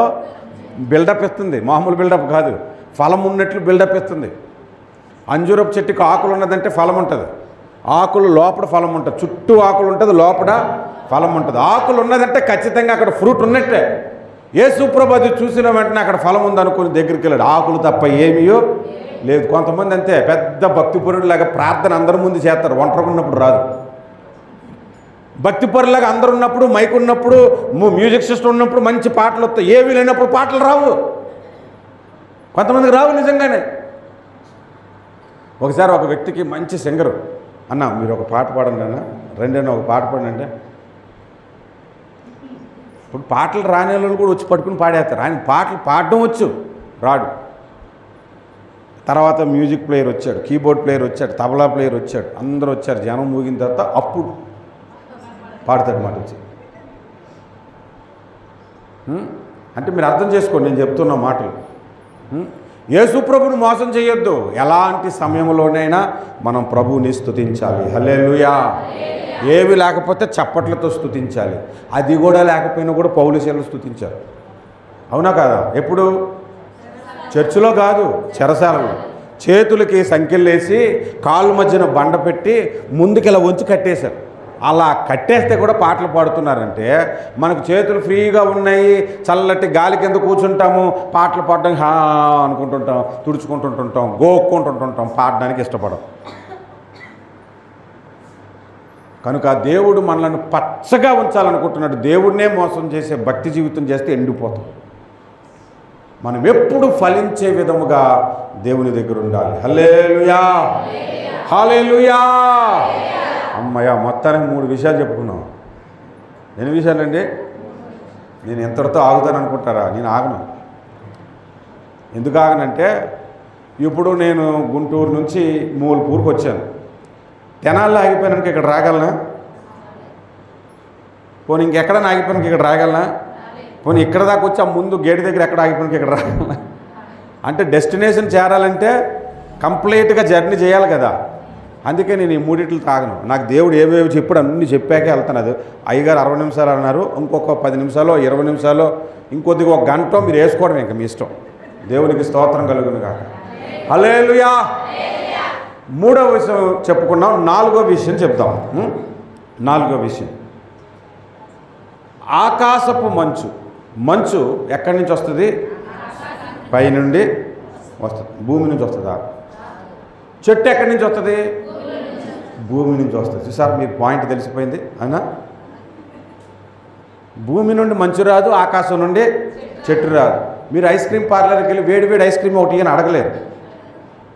బిల్డప్ ఇస్తుంది. మామూలు బిల్డప్ కాదు, ఫలం ఉన్నట్లు బిల్డప్ ఇస్తుంది. అంజూరపు చెట్టుకి ఆకులు ఉన్నదంటే ఫలం ఉంటుంది. ఆకులు లోపల ఫలం ఉంటుంది, చుట్టూ ఆకులు ఉంటుంది, లోపల ఫలం ఉంటుంది. ఆకులు ఉన్నదంటే ఖచ్చితంగా అక్కడ ఫ్రూట్ ఉన్నట్టే. యేసు ప్రభు అది చూసిన వెంటనే అక్కడ ఫలం ఉందనుకుని దగ్గరికి వెళ్ళాడు. ఆకులు తప్ప ఏమీయో లేదు. కొంతమంది అంతే, పెద్ద భక్తిపరులాగా ప్రార్థన అందరి ముందు చేస్తారు, ఒంటరిగా ఉన్నప్పుడు రాదు. భక్తిపరులాగా అందరు ఉన్నప్పుడు, మైక్ ఉన్నప్పుడు, మ్యూజిక్ సిస్టమ్ ఉన్నప్పుడు మంచి పాటలు వస్తాయి. ఏమీ లేనప్పుడు పాటలు రావు. కొంతమందికి రావు నిజంగానే. ఒకసారి ఒక వ్యక్తికి మంచి సింగరు, అన్న మీరు ఒక పాట పాడండి అన్న, రెండన్న ఒక పాట పాడండి అంటే, ఇప్పుడు పాటలు రాని వాళ్ళు కూడా వచ్చి పట్టుకుని పాడేస్తారు. ఆయన పాటలు పాడడం వచ్చు, రాడు. తర్వాత మ్యూజిక్ ప్లేయర్ వచ్చాడు, కీబోర్డ్ ప్లేయర్ వచ్చాడు, తబలా ప్లేయర్ వచ్చాడు, అందరూ వచ్చారు. జనం మూగిన తర్వాత అప్పుడు పాడతాడు మాట వచ్చి. అంటే మీరు అర్థం చేసుకోండి నేను చెప్తున్న మాటలు. యేసు ప్రభువుని మోసం చేయొద్దు. ఎలాంటి సమయంలోనైనా మనం ప్రభువుని స్తుతించాలి. హల్లెలూయా. ఏవి లేకపోతే చప్పట్లతో స్తుతించాలి. అది కూడా లేకపోయినా కూడా పౌలుశీలను స్తుతించారు. అవునా కాదా? ఎప్పుడు? చర్చిలో కాదు, చెరసాలలో. చేతులకి సంఖ్యలేసి కాళ్ళ మధ్యన బండ పెట్టి ముందుకు ఇలా వంచి కట్టేశారు. అలా కట్టేస్తే కూడా పాటలు పాడుతున్నారంటే మనకు చేతులు ఫ్రీగా ఉన్నాయి, చల్లటి గాలి కింద కూర్చుంటాము, పాటలు పాడడానికి హా అనుకుంటుంటాం, తుడుచుకుంటుంటుంటాం, గోక్కుంటుంటుంటాం, పాడడానికి ఇష్టపడం. కనుక దేవుడు మనల్ని పచ్చగా ఉంచాలనుకుంటున్నాడు. దేవుడినే మోసం చేసే భక్తి జీవితం చేస్తే ఎండిపోతాం. మనం ఎప్పుడు ఫలించే విధముగా దేవుని దగ్గర ఉండాలి. హల్లెలూయా, హల్లెలూయా. అమ్మయ్య, మొత్తానికి 3 విషయాలు చెప్పుకున్నాం. ఎన్ని విషయాలండి? నేను ఎంతటితో ఆగుతాను అనుకుంటారా? నేను ఆగను. ఎందుకు ఆగనంటే, ఇప్పుడు నేను గుంటూరు నుంచి మూలపూర్కి వచ్చాను. తెనాల్లో ఆగిపోయినాక ఇక్కడ రాగలనా? పోనీ ఇంకెక్కడైనా ఆగిపోయినాక ఇక్కడ రాగలనా? పోనీ ఇక్కడ దాకా వచ్చి ఆ ముందు గేటు దగ్గర ఎక్కడ ఆగిపోయినాక ఇక్కడ రాగలనా? అంటే డెస్టినేషన్ చేరాలంటే కంప్లీట్గా జర్నీ చేయాలి కదా. అందుకే నేను ఈ 3 తాగను. నాకు దేవుడు ఏవేవి చెప్పాడు అన్నీ చెప్పాకే వెళ్తాను. అది అయ్యగారు 60 నిమిషాలు అన్నారు, ఇంకొక 10 నిమిషాలు 20 నిమిషాలు ఇంకొద్దిగా 1 గంట మీరు వేసుకోవడం ఇంకా మీ ఇష్టం. దేవునికి స్తోత్రం కలుగును గాక. హల్లెలూయా. 3వ విషయం చెప్పుకున్నాం. 4వ విషయం చెప్తాం. 4వ విషయం ఆకాశపు మంచు. మంచు ఎక్కడి నుంచి వస్తుంది? పైనుండి వస్తుంది. భూమి నుంచి వస్తుందా? చెట్టు ఎక్కడి నుంచి వస్తుంది? భూమి నుంచి వస్తుంది. చూసారు, మీకు పాయింట్ తెలిసిపోయింది. అవునా? భూమి నుండి మంచు రాదు, ఆకాశం నుండి చెట్టు రాదు. మీరు ఐస్ క్రీమ్ పార్లర్కి వెళ్ళి వేడి ఐస్ క్రీమ్ ఒకటి అని అడగలేరు.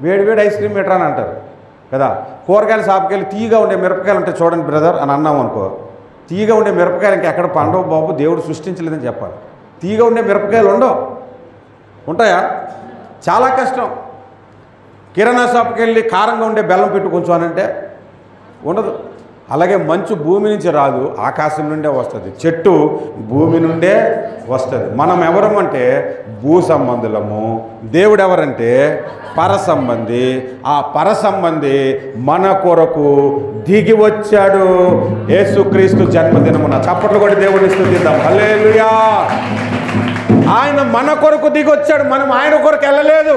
వేడి ఐస్ క్రీమ్ ఎట్రా అని అంటారు కదా. కూరగాయల షాప్కి వెళ్ళి తీయగా ఉండే మిరపకాయలు ఉంటాయి చూడండి బ్రదర్ అని అన్నాం అనుకో, తీయగా ఉండే మిరపకాయలు ఇంకా ఎక్కడ పండవు బాబు, దేవుడు సృష్టించలేదని చెప్పాలి. తీయగా ఉండే మిరపకాయలు ఉండవు. ఉంటాయా? చాలా కష్టం. కిరాణా షాప్కి వెళ్ళి కారంగా ఉండే బెల్లం పెట్టు కొంచెం అనంటే ఉండదు. అలాగే మంచు భూమి నుంచి రాదు, ఆకాశం నుండే వస్తుంది. చెట్టు భూమి నుండే వస్తుంది. మనం ఎవరమంటే భూ సంబంధులము, దేవుడు ఎవరంటే పర సంబంధి. ఆ పర సంబంధి మన కొరకు దిగి వచ్చాడు యేసుక్రీస్తు జన్మదినమున. చప్పట్లు కూడా దేవుడిని స్తుతిద్దాం. హల్లెలూయా. ఆయన మన కొరకు దిగి వచ్చాడు, మనం ఆయన కొరకు వెళ్ళలేదు.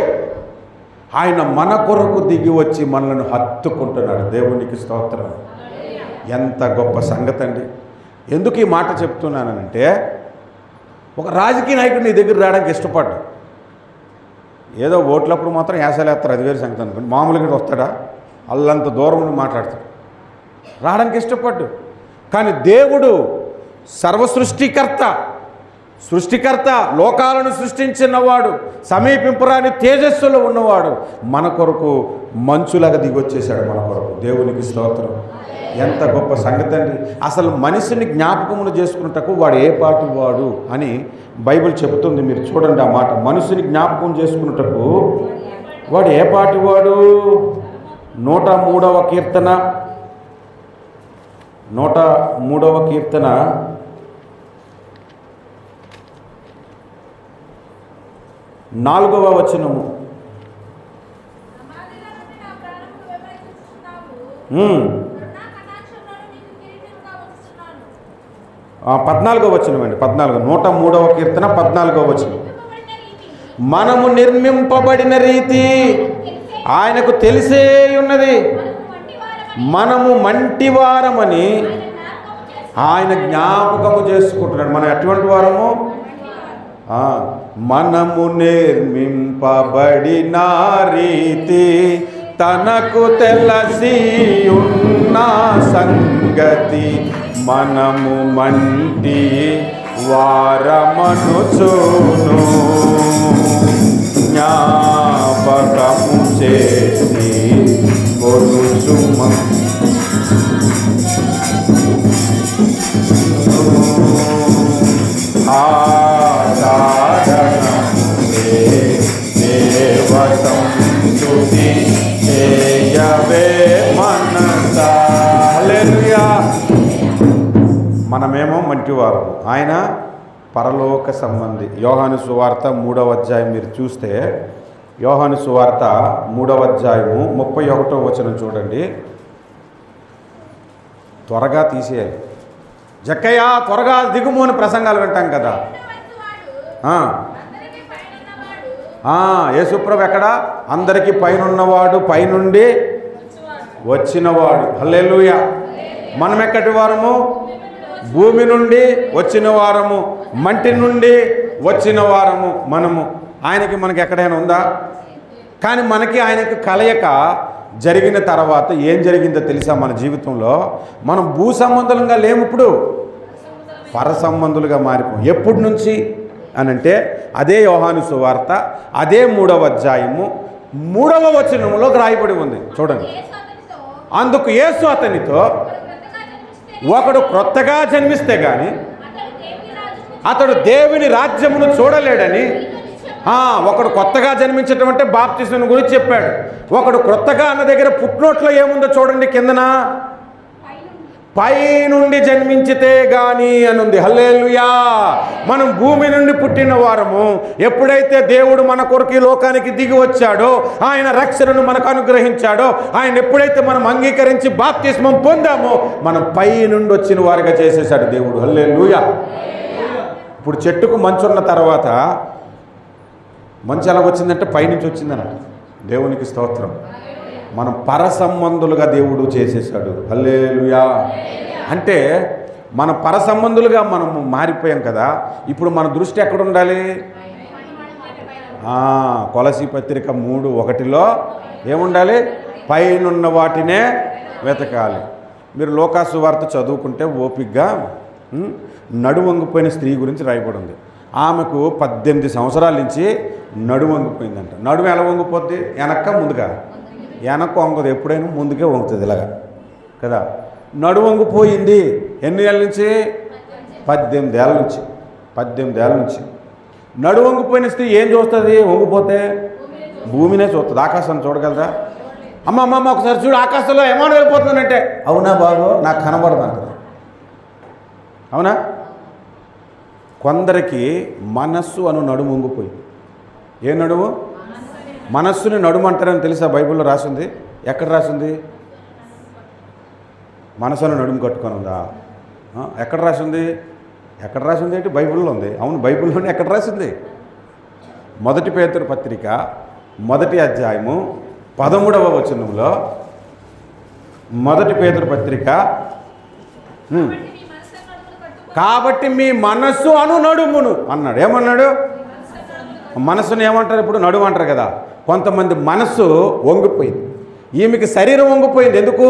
ఆయన మన కొరకు దిగి వచ్చి మనల్ని హత్తుకుంటున్నాడు. దేవునికి స్తోత్రం. ఎంత గొప్ప సంగతి అండి. ఎందుకు ఈ మాట చెప్తున్నానంటే, ఒక రాజకీయ నాయకుడు నీ దగ్గర రావడానికి ఇష్టపడ్డా. ఏదో ఓట్లప్పుడు మాత్రం యాసలేస్తారు, అది వేరే సంగతి అనుకోండి. మామూలుగా వస్తాడా? అల్లంత దూరం నుండి మాట్లాడతాడు. రావడానికి ఇష్టపడ్డు. కానీ దేవుడు సృష్టికర్త, లోకాలను సృష్టించినవాడు, సమీపింపురాని తేజస్సులో ఉన్నవాడు మన కొరకు మంచులాగా దిగొచ్చేశాడు మన కొరకు. దేవునికి స్తోత్రం. ఎంత గొప్ప సంగతి అండి. అసలు మనిషిని జ్ఞాపకమును చేసుకున్నటకు వాడు ఏ పాటి వాడు అని బైబిల్ చెబుతుంది. మీరు చూడండి ఆ మాట. మనిషిని జ్ఞాపకం చేసుకున్నటకు వాడు ఏ పాటి వాడు? 103వ కీర్తన 4వ వచనము. 14వ వచనం అండి. 103వ కీర్తన 14వ వచనం. మనము నిర్మింపబడిన రీతి ఆయనకు తెలిసే ఉన్నది, మనము మంటివారమని ఆయన జ్ఞాపకము చేసుకుంటున్నాడు. మనం ఎటువంటి వారము? మనము నిర్మింపబడిన రీతి తనకు తెలిసి ఉన్న సంగతి, మనము మంటి వారమనుచును జ్ఞాపకము చేసి కొలుచుమ. మనమేమో మంటివారు, ఆయన పరలోక సంబంధి. యోహాను సువార్త 3వ అధ్యాయం మీరు చూస్తే, యోహాను సువార్త 3వ అధ్యాయము 31వ వచనం చూడండి. త్వరగా తీసేయాలి. జక్కయ్య త్వరగా దిగుము అని ప్రసంగాలు వింటాం కదా. యేసుప్రభు ఎక్కడ? అందరికీ పైనున్నవాడు, పైనుండి వచ్చినవాడు. హల్లెలూయా. మనం ఎక్కడి వారము? భూమి నుండి వచ్చిన వారము, మంటి నుండి వచ్చిన వారము మనము. మనకి ఎక్కడైనా ఉందా? కానీ మనకి ఆయనకి కలయిక జరిగిన తర్వాత ఏం జరిగిందో తెలుసా? మన జీవితంలో మనం భూ సంబంధులుగా లేము, ఇప్పుడు పర సంబంధులుగా మారిపోం. ఎప్పటి నుంచి అనంటే అదే యోహాను సువార్త అదే 3వ అధ్యాయము 3వ వచనంలో రాయబడి ఉంది. చూడండి. అందుకు యేసు అతనితో, ఒకడు క్రొత్తగా జన్మిస్తే గాని అతడు దేవుని రాజ్యమును చూడలేడని. ఒకడు కొత్తగా జన్మించటం అంటే బాప్తిస్మం గురించి చెప్పాడు. ఒకడు క్రొత్తగా అన్న దగ్గర పుట్టినోట్లో ఏముందో చూడండి, కిందన పై నుండి జన్మించితే గాని అనుంది. హల్లెలూయా. మనం భూమి నుండి పుట్టిన వారము. ఎప్పుడైతే దేవుడు మన కొరకు ఈ లోకానికి దిగి వచ్చాడో, ఆయన రక్షణను మనకు అనుగ్రహించాడో, ఆయన ఎప్పుడైతే మనం అంగీకరించి బాప్తిస్మం పొందామో, మనం పై నుండి వచ్చిన వారిగా చేసేసాడు దేవుడు. హల్లెలూయా. ఇప్పుడు చెట్టుకు మంచు ఉన్న తర్వాత మంచు ఎలా వచ్చిందంటే పైనుంచి వచ్చిందన్నమాట. దేవునికి స్తోత్రం. మనం పర సంబంధులుగా దేవుడు చేసేసాడు. హల్లెలూయా. అంటే మన పర సంబంధులుగా మనము మారిపోయాం కదా. ఇప్పుడు మన దృష్టి ఎక్కడ ఉండాలి? కొలసీ పత్రిక 3:1లో ఏముండాలి? పైనున్న వాటినే వెతకాలి. మీరు లోకాసు వార్త చదువుకుంటే ఓపికగా నడువంగిపోయిన స్త్రీ గురించి రాయబడి ఉంది. ఆమెకు 18 సంవత్సరాల నుంచి నడుము వంగిపోయిందంట. నడుము ఎలా వంగిపోద్ది? వెనక్క ముందుగా? వెనక్కు వంగదు, ఎప్పుడైనా ముందుకే వంగుతుంది ఇలాగా కదా. నడుము వంగిపోయింది. ఎన్ని ఏళ్ళ నుంచి? 18 ఏళ్ళ నుంచి. 18 ఏళ్ళ నుంచి నడుము వంగిపోయిన స్త్రీ ఏం చూస్తుంది? వంగిపోతే భూమినే చూస్తుంది. ఆకాశాన్ని చూడగలరా? అమ్మ అమ్మ ఒకసారి చూడు ఆకాశంలో ఏమైనా వెళ్ళిపోతుందంటే అవునా బాబు నాకు కనబడదు అంటది. అవునా? కొందరికి మనస్సు అను నడుము వంగిపోయి. ఏ నడుము? మనస్సుని నడుము అంటారని తెలుసా? బైబిల్లో రాసింది. ఎక్కడ రాసింది? మనసును నడుము కట్టుకొని ఉందా? ఎక్కడ రాసింది? ఎక్కడ రాసింది ఏంటి? బైబిల్లో ఉంది. అవును, బైబిల్లోనే. ఎక్కడ రాసింది? 1 పేతురు పత్రిక 1వ అధ్యాయము 13వ వచనంలో 1 పేతురు పత్రిక కాబట్టి మీ మనస్సు అను నడుమును అన్నాడు. ఏమన్నాడు? మనస్సును ఏమంటారు ఇప్పుడు? నడుము అంటారు కదా. కొంతమంది మనస్సు వంగిపోయింది. ఈమెకి శరీరం వంగిపోయింది. ఎందుకు?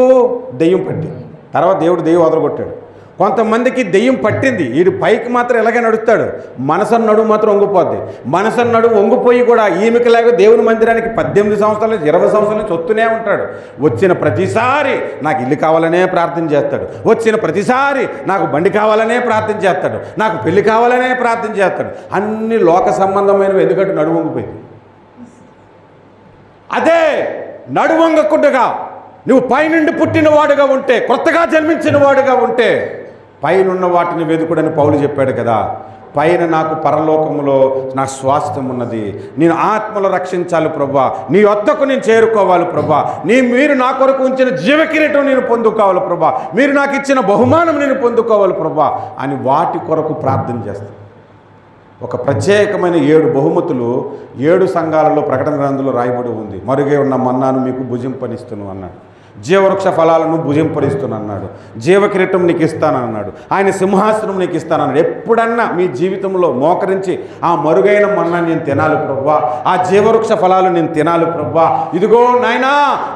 దెయ్యం పట్టి. తర్వాత దెయ్యం వదలగొట్టాడు. కొంతమందికి దెయ్యం పట్టింది. వీడు పైకి మాత్రం ఎలాగే నడుస్తాడు, మనసన్న నడుము మాత్రం వంగిపోద్ది. మనసన్న నడుము వంగిపోయి కూడా ఈమెకిలాగా దేవుని మందిరానికి 18 సంవత్సరాల నుంచి 20 సంవత్సరాల నుంచి వస్తూనే ఉంటాడు. వచ్చిన ప్రతిసారి నాకు ఇల్లు కావాలనే ప్రార్థన చేస్తాడు. వచ్చిన ప్రతిసారి నాకు బండి కావాలనే ప్రార్థన చేస్తాడు. నాకు పెళ్లి కావాలనే ప్రార్థన చేస్తాడు. అన్ని లోక సంబంధమైనవి. ఎందుకంటే నడుము వంగిపోయింది. అదే నడువంగకుండగా నువ్వు పైనుండి పుట్టిన వాడుగా ఉంటే, కొత్తగా జన్మించిన వాడుగా ఉంటే పైనున్న వాటిని వెదుకుడని పౌలు చెప్పాడు కదా. పైన నాకు పరలోకములో నా స్వాస్థ్యం ఉన్నది. నేను ఆత్మలో రక్షించాలి ప్రభా, నీ వద్దకు నేను చేరుకోవాలి ప్రభా, మీరు నా కొరకు ఉంచిన జీవకిరీటం నేను పొందుకోవాలి ప్రభా, మీరు నాకు ఇచ్చిన బహుమానం నేను పొందుకోవాలి ప్రభా అని వాటి కొరకు ప్రార్థన చేస్తాను. ఒక ప్రత్యేకమైన 7 బహుమతులు 7 సంఘాలలో ప్రకటన గ్రంథంలో రాయబడి ఉంది. మరుగే ఉన్న మన్నాను మీకు భుజింపనిస్తును అన్నాడు. జీవవృక్ష ఫలాలను భుజింపరిస్తున్నాడు. జీవకిరీటం నీకు ఇస్తానన్నాడు. ఆయన సింహాసనం నీకు ఇస్తానన్నాడు. ఎప్పుడన్నా మీ జీవితంలో మోకరించి ఆ మరుగైన మన్నా నేను తినాలి ప్రభా, ఆ జీవవృక్ష ఫలాలు నేను తినాలి ప్రభా, ఇదిగో నాయనా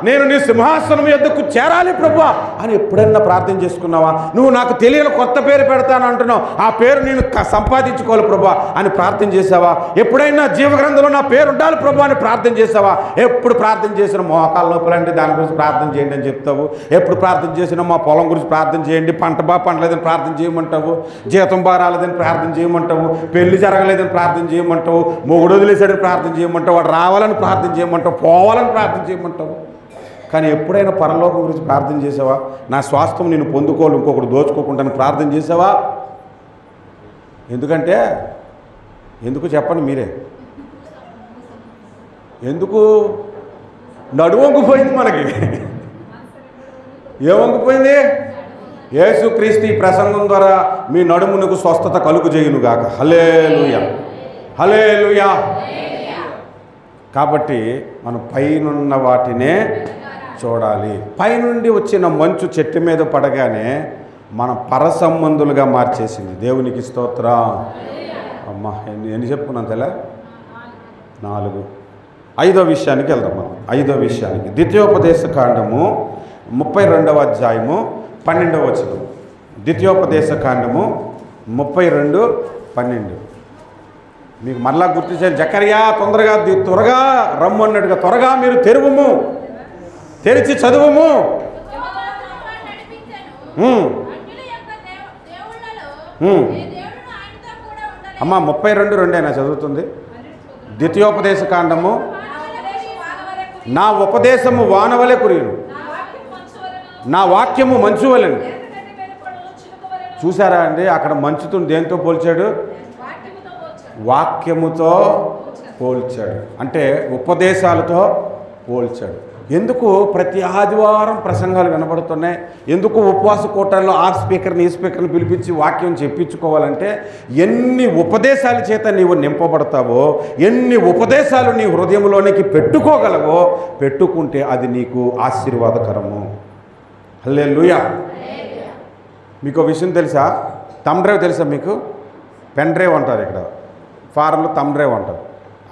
నేను నీ సింహాసనం యొద్దకు చేరాలి ప్రభా అని ఎప్పుడన్నా ప్రార్థన చేసుకున్నావా? నువ్వు నాకు తెలియని కొత్త పేరు పెడతాను అంటున్నావు, ఆ పేరు నేను సంపాదించుకోవాలి ప్రభా అని ప్రార్థన చేసావా? ఎప్పుడైనా జీవగ్రంథంలో నా పేరు ఉండాలి ప్రభా అని ప్రార్థన చేసావా? ఎప్పుడు ప్రార్థన చేసిన మోకాళ్ళ నొప్పులు అంటే దాని గురించి ప్రార్థన చేయండి అని చెప్తావు. ఎప్పుడు ప్రార్థన చేసినా మా పొలం గురించి ప్రార్థన చేయండి, పంట పండలేదని ప్రార్థన చేయమంటావు, జీతం రాలేదని ప్రార్థన చేయమంటావు, పెళ్లి జరగలేదని ప్రార్థన చేయమంటావు, మొగుడు వదిలేసాడని ప్రార్థన చేయమంటావు, వాడు రావాలని ప్రార్థన చేయమంటావు, పోవాలని ప్రార్థన చేయమంటావు. కానీ ఎప్పుడైనా పరలోకం గురించి ప్రార్థన చేసావా? నా స్వాస్థ్యం నేను పొందుకోవాలి, ఇంకొకటి దోచుకోకుండా ప్రార్థన చేసావా? ఎందుకంటే ఎందుకు చెప్పండి మీరే? ఎందుకు? నడువంగిపోయింది మనకి. ఏవంగిపోయింది? యేసుక్రీస్తు ఈ ప్రసంగం ద్వారా మీ నడుమునకు స్వస్థత కలుగు చేయునుగాక. హల్లెలూయా, హల్లెలూయా. కాబట్టి మనం పైనున్న వాటినే చూడాలి. పైనుండి వచ్చిన మంచు చెట్టు మీద పడగానే మనం పరసంబంధులుగా మార్చేసింది. దేవునికి స్తోత్రం. అమ్మా ఎన్ని చెప్పుకున్నాం తెలా? 4. 5వ విషయానికి వెళ్దాం మనం. 5వ విషయానికి ద్వితీయోపదేశ కాండము 32వ అధ్యాయము 12వ వచనం. ద్వితీయోపదేశ కాండము 32:12. మీకు మరలా గుర్తు చేయాలి. జకర్యా త్వరగా రమ్మన్నట్టుగా త్వరగా మీరు తెరువుము, తెరిచి చదువుము. అమ్మ 32:2 చదువుతుంది. ద్వితీయోపదేశ కాండము నా ఉపదేశము వానవలే కురియును, నా వాక్యము మంచు వలెను. చూసారా అండి? అక్కడ మంచుతో దేంతో పోల్చాడు? వాక్యముతో పోల్చాడు. అంటే ఉపదేశాలతో పోల్చాడు. ఎందుకు ప్రతి ఆదివారం ప్రసంగాలు వినబడుతున్నాయి? ఎందుకు ఉపవాస కూటాల్లో ఆ స్పీకర్ని ఈ స్పీకర్ని పిలిపించి వాక్యం చెప్పించుకోవాలంటే ఎన్ని ఉపదేశాల చేత నీవు నింపబడతావో, ఎన్ని ఉపదేశాలు నీ హృదయంలోనికి పెట్టుకోగలవో, పెట్టుకుంటే అది నీకు ఆశీర్వాదకరము. హల్లెలూయా. మీకు విషయం తెలుసా? థంబ్ డ్రైవ్ తెలుసా మీకు? పెన్ డ్రైవ్ అంటారు, ఇక్కడ ఫారెన్లో థంబ్ డ్రైవ్ అంటారు.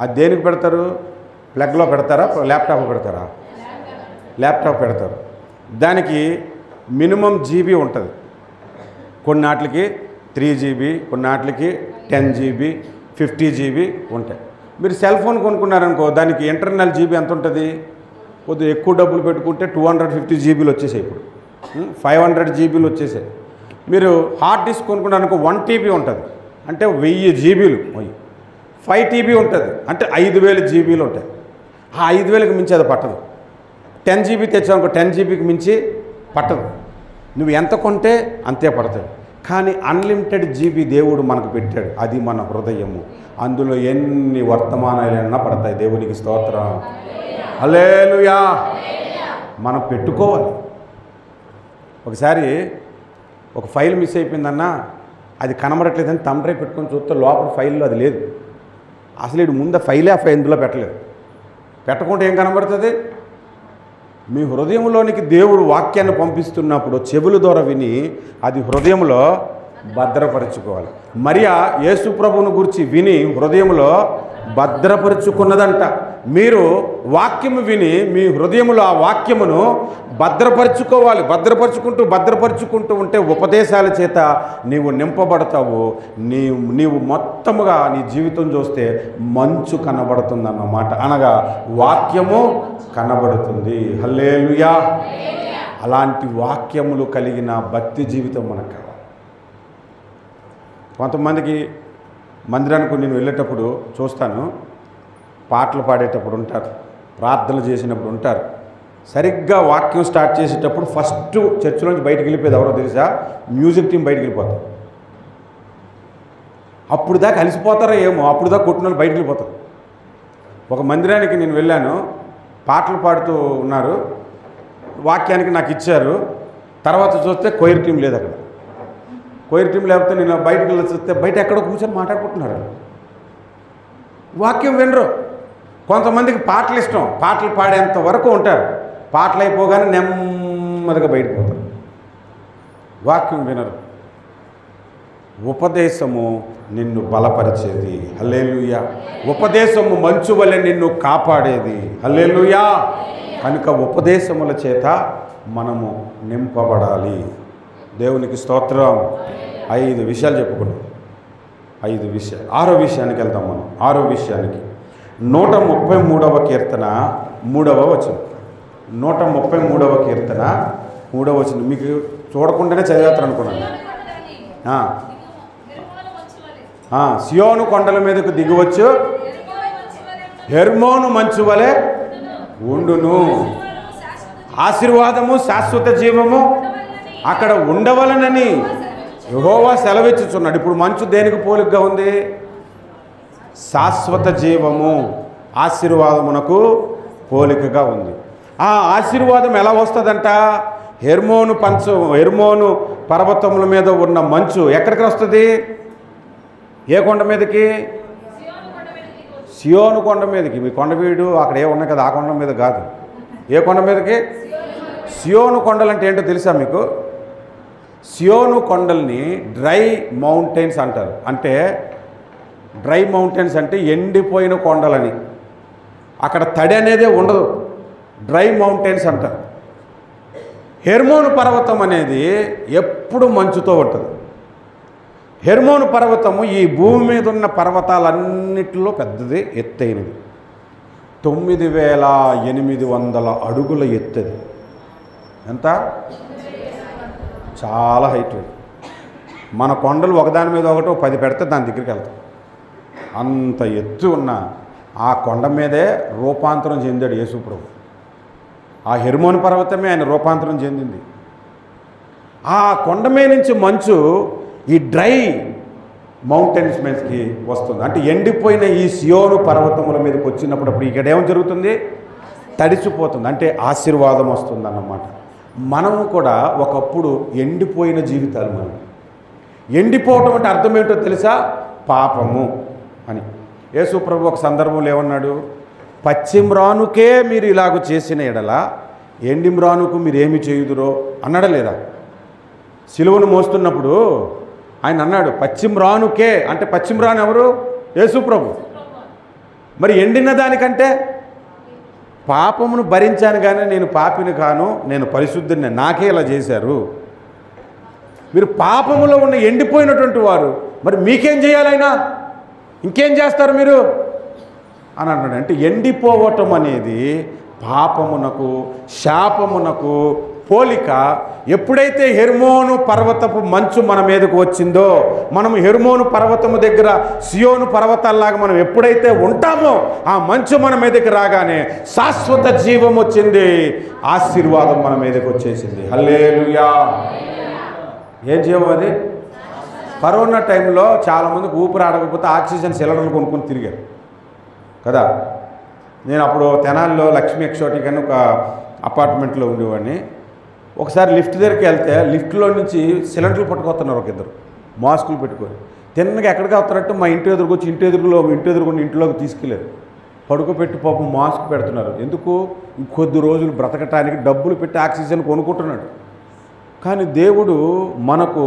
అది దేనికి పెడతారు? ప్లగ్లో పెడతారా, ల్యాప్టాప్ పెడతారా? ల్యాప్టాప్ పెడతారు. దానికి మినిమం జీబీ ఉంటుంది. కొన్నాటికి 3 GB, కొన్నాటికి 10 GB, 50 GB ఉంటాయి. మీరు సెల్ ఫోన్ కొనుక్కున్నారనుకో, దానికి ఇంటర్నల్ జీబీ ఎంత ఉంటుంది? కొద్దిగా ఎక్కువ డబ్బులు పెట్టుకుంటే 250 GB వచ్చేసాయి. ఇప్పుడు 500 GB వచ్చేసాయి. మీరు హార్డ్ డిస్క్ కొనుక్కున్నారనుకో 1 TB ఉంటుంది, అంటే 1000 GB. 5 TB ఉంటుంది, అంటే 5000 GB ఉంటాయి. ఆ 5000కి మించి అది పట్టదు. 10 GB తెచ్చావు, 10 GBకి మించి పట్టదు. నువ్వు ఎంత కొంటే అంతే పడతాడు. కానీ అన్లిమిటెడ్ జీబీ దేవుడు మనకు పెట్టాడు. అది మన హృదయము. అందులో ఎన్ని వర్తమానాలైనా పడతాయి. దేవునికి స్తోత్రం, హల్లెలూయా. మనం పెట్టుకోవాలి. ఒకసారి ఒక ఫైల్ మిస్ అయిపోయిందన్నా, అది కనబడట్లేదని థంబ్ డ్రైవ్ పెట్టుకొని చూస్తే లోపల ఫైల్లో అది లేదు. అసలు ఇటు ముందు ఫైలే ఆ ఇందులో పెట్టలేదు. పెట్టకుంటే ఏం కనబడుతుంది? మీ హృదయంలోనికి దేవుడు వాక్యాన్ని పంపిస్తున్నప్పుడు చెవుల ద్వారా విని అది హృదయంలో భద్రపరుచుకోవాలి. మరియా యేసు ప్రభువును గురించి విని హృదయంలో భద్రపరుచుకున్నదంట. మీరు వాక్యము విని మీ హృదయంలో ఆ వాక్యమును భద్రపరుచుకోవాలి. భద్రపరుచుకుంటూ ఉంటే ఉపదేశాల చేత నీవు నింపబడతావు. నీవు మొత్తముగా నీ జీవితం చూస్తే మంచు కనబడుతుందన్నమాట. అనగా వాక్యము కనబడుతుంది. హల్లెలూయా. అలాంటి వాక్యములు కలిగిన భక్తి జీవితం మనకు కావాలి. కొంతమందికి మందిరానికి నేను వెళ్ళేటప్పుడు చూస్తాను, పాటలు పాడేటప్పుడు ఉంటారు, ప్రార్థనలు చేసినప్పుడు ఉంటారు. సరిగ్గా వాక్యం స్టార్ట్ చేసేటప్పుడు ఫస్ట్ చర్చిలోంచి బయటకు వెళ్ళిపోయేది ఎవరో తెలుసా? మ్యూజిక్ టీం బయటకు వెళ్ళిపోతారు. అప్పుడు దాకా కలిసిపోతారో ఏమో, అప్పుడు దాకా కొట్టిన బయటకు వెళ్ళిపోతారు. ఒక మందిరానికి నేను వెళ్ళాను, పాటలు పాడుతూ ఉన్నారు, వాక్యానికి నాకు ఇచ్చారు. తర్వాత చూస్తే కొయిర్ టీం లేదు అక్కడ. కొయిర్ టీం లేకపోతే నేను బయటకు వెళ్ళి చూస్తే బయట ఎక్కడో కూర్చొని మాట్లాడుకుంటున్నారు. వాక్యం వినరు. కొంతమందికి పాటలు ఇష్టం, పాటలు పాడేంత వరకు ఉంటారు. పాటలు అయిపోగానే నెమ్మదిగా బయటకు పోతారు. వాక్యం వినరు. ఉపదేశము నిన్ను బలపరిచేది. హల్లెలూయా. ఉపదేశము మంచు వలె నిన్ను కాపాడేది. హల్లెలూయా. కనుక ఉపదేశముల చేత మనము నింపబడాలి. దేవునికి స్తోత్రం. 5 విషయాలు చెప్పుకున్నాం. 5 విషయాలు. 6వ విషయానికి వెళ్దాం మనం. 6వ విషయానికి 133వ కీర్తన 3వ వచనం. 133వ కీర్తన 3వ వచనం. మీకు చూడకుండానే చదివేస్తారు అనుకున్నాను. సియోను కొండల మీదకు దిగివచ్చు, హెర్మోను మంచు వలె ఉండును. ఆశీర్వాదము శాశ్వత జీవము అక్కడ ఉండవలనని యెహోవా సెలవిచ్చుచున్నాడు. ఇప్పుడు మంచు దేనికి పోలికగా ఉంది? శాశ్వత జీవము, ఆశీర్వాదమునకు పోలికగా ఉంది. ఆ ఆశీర్వాదం ఎలా వస్తుందంట? హెర్మోను పర్వతముల మీద ఉన్న మంచు ఎక్కడికి వస్తుంది? ఏ కొండ మీదకి? సియోను కొండ మీదకి. మీ కొండవీడు అక్కడ ఏ ఉన్నాయి కదా, ఆ కొండ మీద కాదు. ఏ కొండ మీదకి? సియోను కొండలు అంటే ఏంటో తెలుసా మీకు? సియోను కొండల్ని డ్రై మౌంటైన్స్ అంటారు. అంటే డ్రై మౌంటైన్స్ అంటే ఎండిపోయిన కొండలని, అక్కడ తడి అనేదే ఉండదు, డ్రై మౌంటైన్స్ అంటారు. హెర్మోను పర్వతం అనేది ఎప్పుడు మంచుతో ఉంటుంది. హెర్మోను పర్వతము ఈ భూమి మీద ఉన్న పర్వతాలన్నిటిలో పెద్దది, ఎత్తైనది. 9800 అడుగుల ఎత్తది. ఎంత? చాలా హైట్. మన కొండలు ఒకదాని మీద ఒకటి 10 పెడితే దాని దగ్గరికి వెళ్తాం. అంత ఎత్తు ఉన్న ఆ కొండ మీదే రూపాంతరం చెందాడు యేసు ప్రభు. ఆ హెర్మోను పర్వతమే ఆయన రూపాంతరం చెందింది. ఆ కొండ మీద నుంచి మంచు ఈ డ్రై మౌంటైన్స్ మీదకి వస్తుంది. అంటే ఎండిపోయిన ఈ సియోను పర్వతముల మీదకి వచ్చినప్పుడు అప్పుడు ఇక్కడ ఏం జరుగుతుంది? తడిచిపోతుంది. అంటే ఆశీర్వాదం వస్తుంది అన్నమాట. మనము కూడా ఒకప్పుడు ఎండిపోయిన జీవితాలు. మనం ఎండిపోవటం అంటే అర్థం ఏంటో తెలుసా? పాపము అని. యేసు ప్రభు ఒక సందర్భంలో ఏమన్నాడు? పచ్చిమ్రానుకే మీరు ఇలాగ చేసిన ఎడల ఎండిమ్రానుకు మీరు ఏమి చేయుదురో అన్నాడా లేదా? సిలువను మోస్తున్నప్పుడు ఆయన అన్నాడు పచ్చిమ్రానుకే. అంటే పచ్చిమ్రాను ఎవరు? యేసు ప్రభు. మరి ఎండిన దానికంటే పాపమును భరించాను కానీ నేను పాపిని కాను, నేను పరిశుద్ధుని, నాకే ఇలా చేశారు. మీరు పాపములో ఉన్న ఎండిపోయినటువంటి వారు, మరి మీకేం చేయాలైనా? ఇంకేం చేస్తారు మీరు అని అన్నాడు. అంటే ఎండిపోవటం అనేది పాపమునకు శాపమునకు పోలిక. ఎప్పుడైతే హెర్మోను పర్వతపు మంచు మన మీదకు వచ్చిందో, మనం హెర్మోను పర్వతము దగ్గర సియోను పర్వతాల్లాగా మనం ఎప్పుడైతే ఉంటామో, ఆ మంచు మన మీదకి రాగానే శాశ్వత జీవం వచ్చింది, ఆశీర్వాదం మన మీదకి వచ్చేసింది. హల్లెలూయా. ఏం జీవం అది? కరోనా టైంలో చాలామందికి ఊపిరి ఆడకపోతే ఆక్సిజన్ సిలిండర్లు కొనుక్కొని తిరిగారు కదా. నేను అప్పుడు తెనాలిలో లక్ష్మీ ఎక్సోటిక్ అని ఒక అపార్ట్మెంట్లో ఉండేవాడిని. ఒకసారి లిఫ్ట్ దగ్గరికి వెళ్తే లిఫ్ట్లో నుంచి సిలిండర్లు పట్టుకొస్తున్నారు ఒక ఇద్దరు మాస్కులు పెట్టుకొని. తిన్నగా ఎక్కడికి వస్తారంటే మా ఇంటి ఎదురుకు వచ్చి ఇంటి ఎదురుగుండి ఇంట్లోకి తీసుకెళ్ళారు. పడుకోబెట్టి పాపం మాస్క్ పెడుతున్నారు. ఎందుకు? ఇంకొద్ది రోజులు బ్రతకటానికి డబ్బులు పెట్టి ఆక్సిజన్ కొనుక్కుంటున్నాడు. కానీ దేవుడు మనకు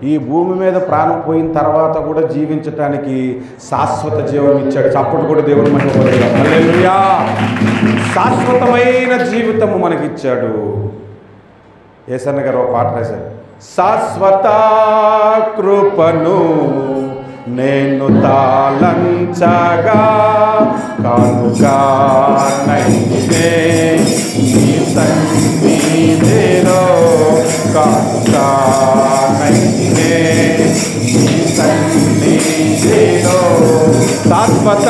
ఈ భూమి మీద ప్రాణం పోయిన తర్వాత కూడా జీవించటానికి శాశ్వత జీవం ఇచ్చాడు. చప్పటి కూడా దేవుడు మనకు హల్లెలూయా. శాశ్వతమైన జీవితము మనకిచ్చాడు. యేసన్న గారు ఒక పాట రాశారు, శాశ్వత కృపను నేను తాళంచగా కనుక నైనే నీ సన్నిధిలో కనుక నైనే నీ సన్నిధిలో శాశ్వత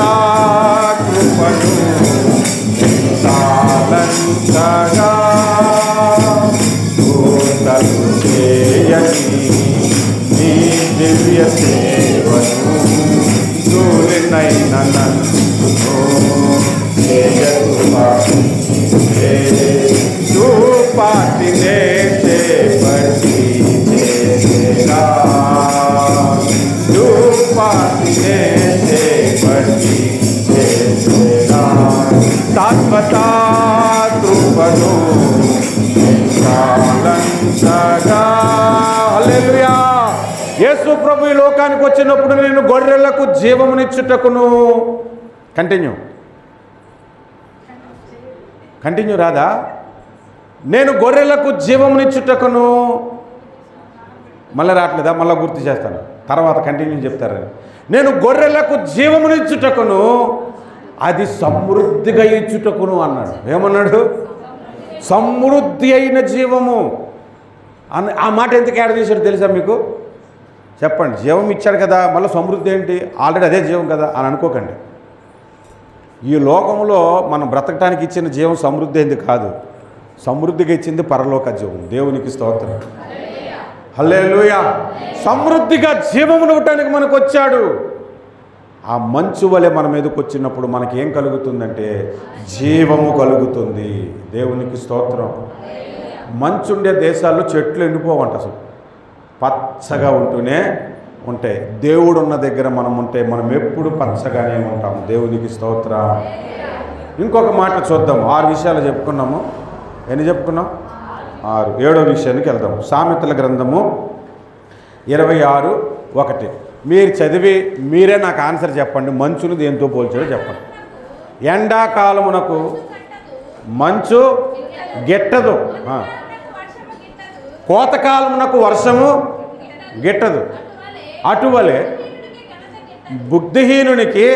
కృపను తాళంచగా చేయని నీ దివ్య సేవను దూరినైన నన్ను పాటినే చేపట్టి చేరా పాటినే చేపట్టి చేరా శాశ్వత కృపను హల్లెలూయా. యేసు ప్రభు ఈ లోకానికి వచ్చినప్పుడు నేను గొర్రెలకు జీవమునిచ్చుటకును కంటిన్యూ రాదా? నేను గొర్రెలకు జీవమునిచ్చుటకును, మళ్ళీ రావట్లేదా? మళ్ళీ గుర్తు చేస్తాను, తర్వాత కంటిన్యూ చెప్తారని. నేను గొర్రెలకు జీవమునిచ్చుటకును అది సమృద్ధిగా ఇచ్చుటకును అన్నాడు. ఏమన్నాడు? సమృద్ధి అయిన జీవము అని. ఆ మాట ఎందుకు యాడ్ చేశాడు తెలుసా మీకు? చెప్పండి. జీవం ఇచ్చాడు కదా, మళ్ళీ సమృద్ధి ఏంటి? ఆల్రెడీ అదే జీవం కదా అని అనుకోకండి. ఈ లోకంలో మనం బ్రతకటానికి ఇచ్చిన జీవం సమృద్ధి అయింది కాదు, సమృద్ధిగా ఇచ్చింది పరలోక జీవం. దేవునికి స్తోత్రం. హల్లెలూయా. సమృద్ధిగా జీవమును ఇవ్వటానికి మనకు వచ్చాడు. ఆ మంచు వలె మన మీదకి వచ్చినప్పుడు మనకేం కలుగుతుందంటే జీవము కలుగుతుంది. దేవునికి స్తోత్రం. మంచుండే దేశాల్లో చెట్లు ఎండిపోవంట, అసలు పచ్చగా ఉంటూనే ఉంటాయి. దేవుడు ఉన్న దగ్గర మనం ఉంటే మనం ఎప్పుడు పచ్చగానే ఉంటాం. దేవునికి స్తోత్రం. ఇంకొక మాట చూద్దాం. 6 విషయాలు చెప్పుకున్నాము. ఎన్ని చెప్పుకున్నాం? 6. 7వ విషయానికి వెళ్దాం. సామెతల గ్రంథము 26:1. మీరు చదివి మీరే నాకు ఆన్సర్ చెప్పండి. మంచును దేంతో పోల్చాడో చెప్పండి. ఎండాకాలమునకు మంచు గిట్టదు, కోతకాలమునకు వర్షము గిట్టదు, అటువలే బుద్ధిహీనునికి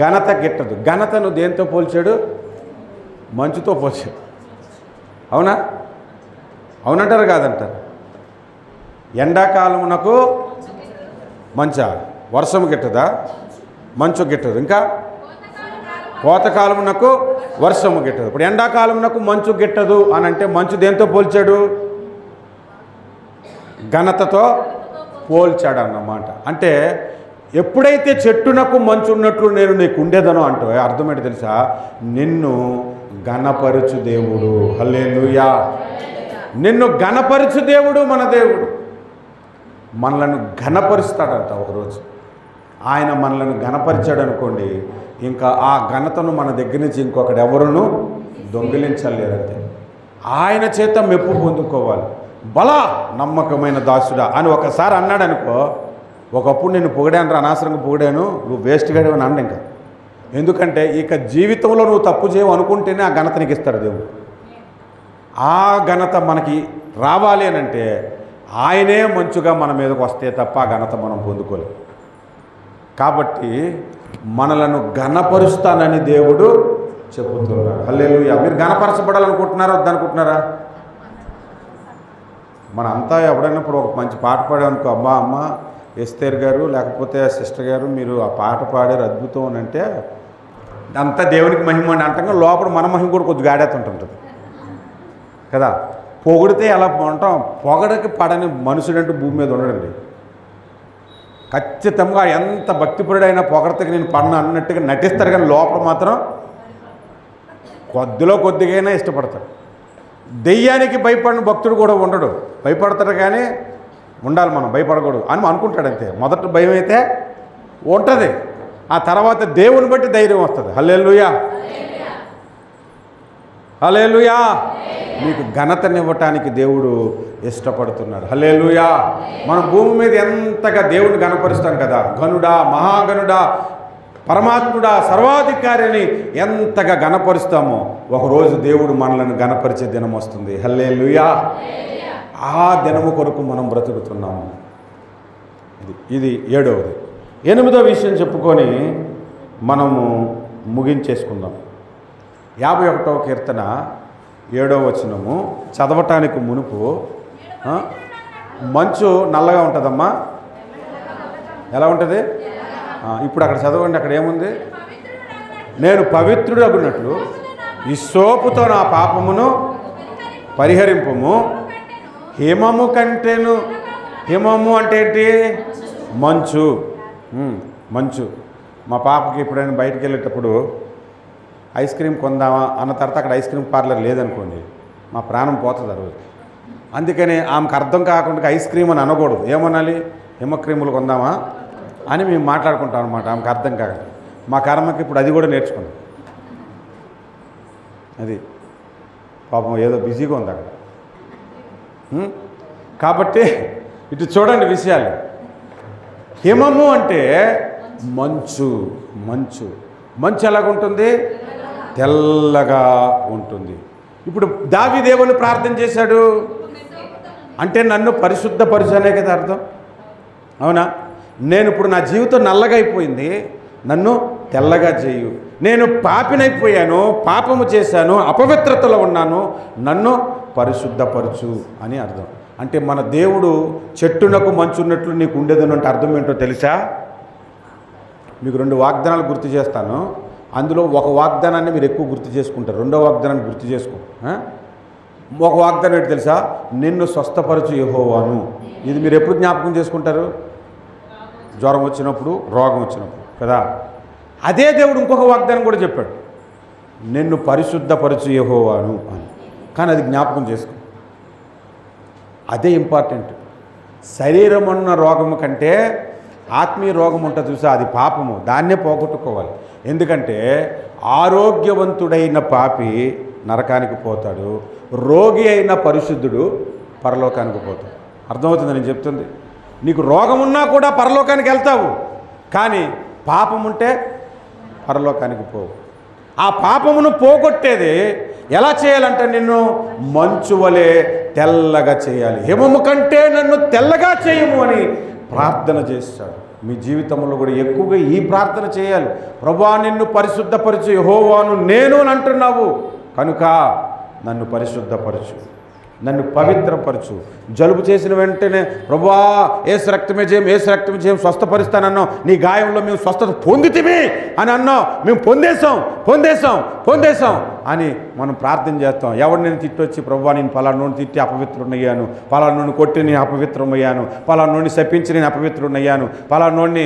ఘనత గిట్టదు. ఘనతను దేంతో పోల్చాడు? మంచుతో పోల్చాడు. అవునా? అవునంటారు కాదంటారు? ఎండాకాలమునకు మంచా, వర్షం గిట్టదా? మంచు గిట్టదు. ఇంకా కోతకాలమునకు వర్షము గిట్టదు. ఇప్పుడు ఎండాకాలమునకు మంచు గిట్టదు అని అంటే మంచు దేంతో పోల్చాడు? ఘనతతో పోల్చాడు అన్నమాట. అంటే ఎప్పుడైతే చెట్టునకు మంచు ఉన్నట్లు నేను నీకు ఉండేదనో అంటే అర్థమేంటి తెలుసా? నిన్ను ఘనపరచు దేవుడు. హల్లెలూయా. నిన్ను ఘనపరచు దేవుడు మన దేవుడు. మనలను ఘనపరుస్తాడంట ఒకరోజు. ఆయన మనలను ఘనపరిచాడు అనుకోండి, ఇంకా ఆ ఘనతను మన దగ్గర నుంచి ఇంకొకటి ఎవరును దొంగిలించలేరంతే. ఆయన చేత మెప్పు పొందుకోవాలి. బలా నమ్మకమైన దాసుడా అని ఒకసారి అన్నాడు అనుకో, ఒకప్పుడు నేను పొగిడాను రా, అనవసరంగా పొగిడాను, నువ్వు వేస్ట్గా అని అన్న. ఇంకా ఎందుకంటే ఇక జీవితంలో నువ్వు తప్పు చేయవు అనుకుంటేనే ఆ ఘనత నీకు ఇస్తాడు దేవుడు. ఆ ఘనత మనకి రావాలి అని అంటే ఆయనే మంచుగా మన మీదకు వస్తే తప్ప ఆ ఘనత మనం పొందుకోలేము. కాబట్టి మనలను ఘనపరుస్తానని దేవుడు చెబుతున్నాడు. హల్లెలూయా. మీరు గణపరచబడాలనుకుంటున్నారా వద్దనుకుంటున్నారా? మన అంతా ఎవడైనప్పుడు ఒక మంచి పాట పాడామనుకో, అమ్మ ఎస్తేర్ గారు లేకపోతే సిస్టర్ గారు మీరు ఆ పాట పాడారు అద్భుతం అని అంటే అంతా దేవునికి మహిమ అని అంటాం. లోపల మన మహిమ కూడా కొద్దిగా గాడేస్తుంటుంది కదా. పొగిడితే ఎలా ఉంటాం? పొగడకి పడని మనుషుడంటూ భూమి మీద ఉండడండి. ఖచ్చితంగా ఎంత భక్తిపరుడైనా పొగడతకి నేను పడను అన్నట్టుగా నటిస్తారు, కానీ లోపల మాత్రం కొద్దిగా ఇష్టపడతాడు. దెయ్యానికి భయపడిన భక్తుడు కూడా ఉండడు, భయపడతాడు కానీ ఉండాలి మనం భయపడకూడదు అని అనుకుంటాడు అంతే. మొదట భయం అయితే ఉంటుంది, ఆ తర్వాత దేవుని బట్టి ధైర్యం వస్తుంది. హల్లెలూయా, హల్లెలూయా. మీకు ఘనతనివ్వటానికి దేవుడు ఇష్టపడుతున్నాడు. హల్లెలూయా. మనం భూమి మీద ఎంతగా దేవుని ఘనపరుస్తాం కదా. ఘనుడా, మహాగణుడా, పరమాత్ముడా, సర్వాధికారి అని ఎంతగా ఘనపరుస్తామో ఒకరోజు దేవుడు మనల్ని ఘనపరిచే దినం వస్తుంది. హల్లెలూయా. ఆ దినము కొరకు మనం బ్రతుకుతున్నాము. ఇది 7వది. 8వ విషయం చెప్పుకొని మనము ముగించేసుకుందాం. 51వ కీర్తన 7వ వచనము చదవటానికి మునుపు, మంచు నల్లగా ఉంటుందమ్మా. ఎలా ఉంటుంది? ఇప్పుడు అక్కడ చదవండి. అక్కడ ఏముంది? నేను పవిత్రుడు అగునట్లు హిస్సోపుతో నా పాపమును పరిహరింపుము. హిమము కంటేను, హిమము అంటే ఏంటి? మంచు. మంచు. మా పాపకి ఎప్పుడైనా బయటికి వెళ్ళేటప్పుడు ఐస్ క్రీమ్ కొందామా అన్న తర్వాత అక్కడ ఐస్ క్రీమ్ పార్లర్ లేదనుకోండి, మా ప్రాణం పోతుంది ఆ రోజు. అందుకని ఆమెకు అర్థం కాకుండా ఐస్ క్రీమ్ అని అనకూడదు, ఏమనాలి? హిమ క్రీములు కొందామా అని మేము మాట్లాడుకుంటాం అనమాట. ఆమెకు అర్థం కాక మా కర్మకి ఇప్పుడు అది కూడా నేర్చుకున్నాం. అది పాపం ఏదో బిజీగా ఉంది అక్కడ. కాబట్టి ఇటు చూడండి విషయాలు. హిమము అంటే మంచు. మంచు మంచు ఎలాగుంటుంది? తెల్లగా ఉంటుంది. ఇప్పుడు దావీదేవుని ప్రార్థన చేశాడు అంటే నన్ను పరిశుద్ధపరచు అనే కదా అర్థం, అవునా? నేను ఇప్పుడు నా జీవితం నల్లగా అయిపోయింది, నన్ను తెల్లగా చేయు. నేను పాపినైపోయాను, పాపము చేశాను, అపవిత్రతలో ఉన్నాను, నన్ను పరిశుద్ధపరచు అని అర్థం. అంటే మన దేవుడు చెట్టునకు మంచున్నట్లు నీకు ఉండేదని అంటే అర్థం ఏంటో తెలుసా? మీకు 2 వాగ్దానాలు గుర్తు చేస్తాను. అందులో ఒక వాగ్దానాన్ని మీరు ఎక్కువ గుర్తు చేసుకుంటారు, రెండో వాగ్దానాన్ని గుర్తు చేసుకో. ఒక వాగ్దానం ఏంటి తెలుసా? నిన్ను స్వస్థపరచు యెహోవాను. ఇది మీరు ఎప్పుడు జ్ఞాపకం చేసుకుంటారు? జ్వరం వచ్చినప్పుడు, రోగం వచ్చినప్పుడు కదా. అదే దేవుడు ఇంకొక వాగ్దానం కూడా చెప్పాడు, నిన్ను పరిశుద్ధపరచు యెహోవాను అని. కానీ అది జ్ఞాపకం చేసుకో, అదే ఇంపార్టెంట్. శరీరం ఉన్న రోగము కంటే ఆత్మీయ రోగం ఉంటుంది చూసా, అది పాపము, దాన్నే పోగొట్టుకోవాలి. ఎందుకంటే ఆరోగ్యవంతుడైన పాపి నరకానికి పోతాడు, రోగి అయిన పరిశుద్ధుడు పరలోకానికి పోతాడు. అర్థమవుతుంది నేను చెప్తుంది? నీకు రోగం ఉన్నా కూడా పరలోకానికి వెళ్తావు, కానీ పాపం ఉంటే పరలోకానికి పోవు. ఆ పాపమును పోగొట్టేది ఎలా చేయాలంటే నిన్ను మంచు వలె తెల్లగా చేయాలి. హిమము కంటే నన్ను తెల్లగా చేయము అని ప్రార్థన చేస్తాడు. మీ జీవితంలో కూడా ఎక్కువగా ఈ ప్రార్థన చేయాలి. ప్రభువా నిన్ను పరిశుద్ధపరచు యెహోవాను నేను అని అంటున్నావు కనుక నన్ను పరిశుద్ధపరచు, నన్ను పవిత్రపరచు. జలుబు చేసిన వెంటనే ప్రభువా ఏసు రక్తమే చేయం, ఏసు రక్తమే చేయం, స్వస్థపరుస్తానన్నావు, నీ గాయంలో మేము స్వస్థత పొందితిమి అని అన్నావు, మేము పొందేశాం అని మనం ప్రార్థన చేస్తాం. ఎవరు నేను తిట్టొచ్చి ప్రభువా నేను పలానోని తిట్టి అపవిత్రుడయ్యాను, పలానోని కొట్టి నేను అపవిత్రమయ్యాను, పలానోని శపించి నేను అపవిత్రుడయ్యాను, పలానోడిని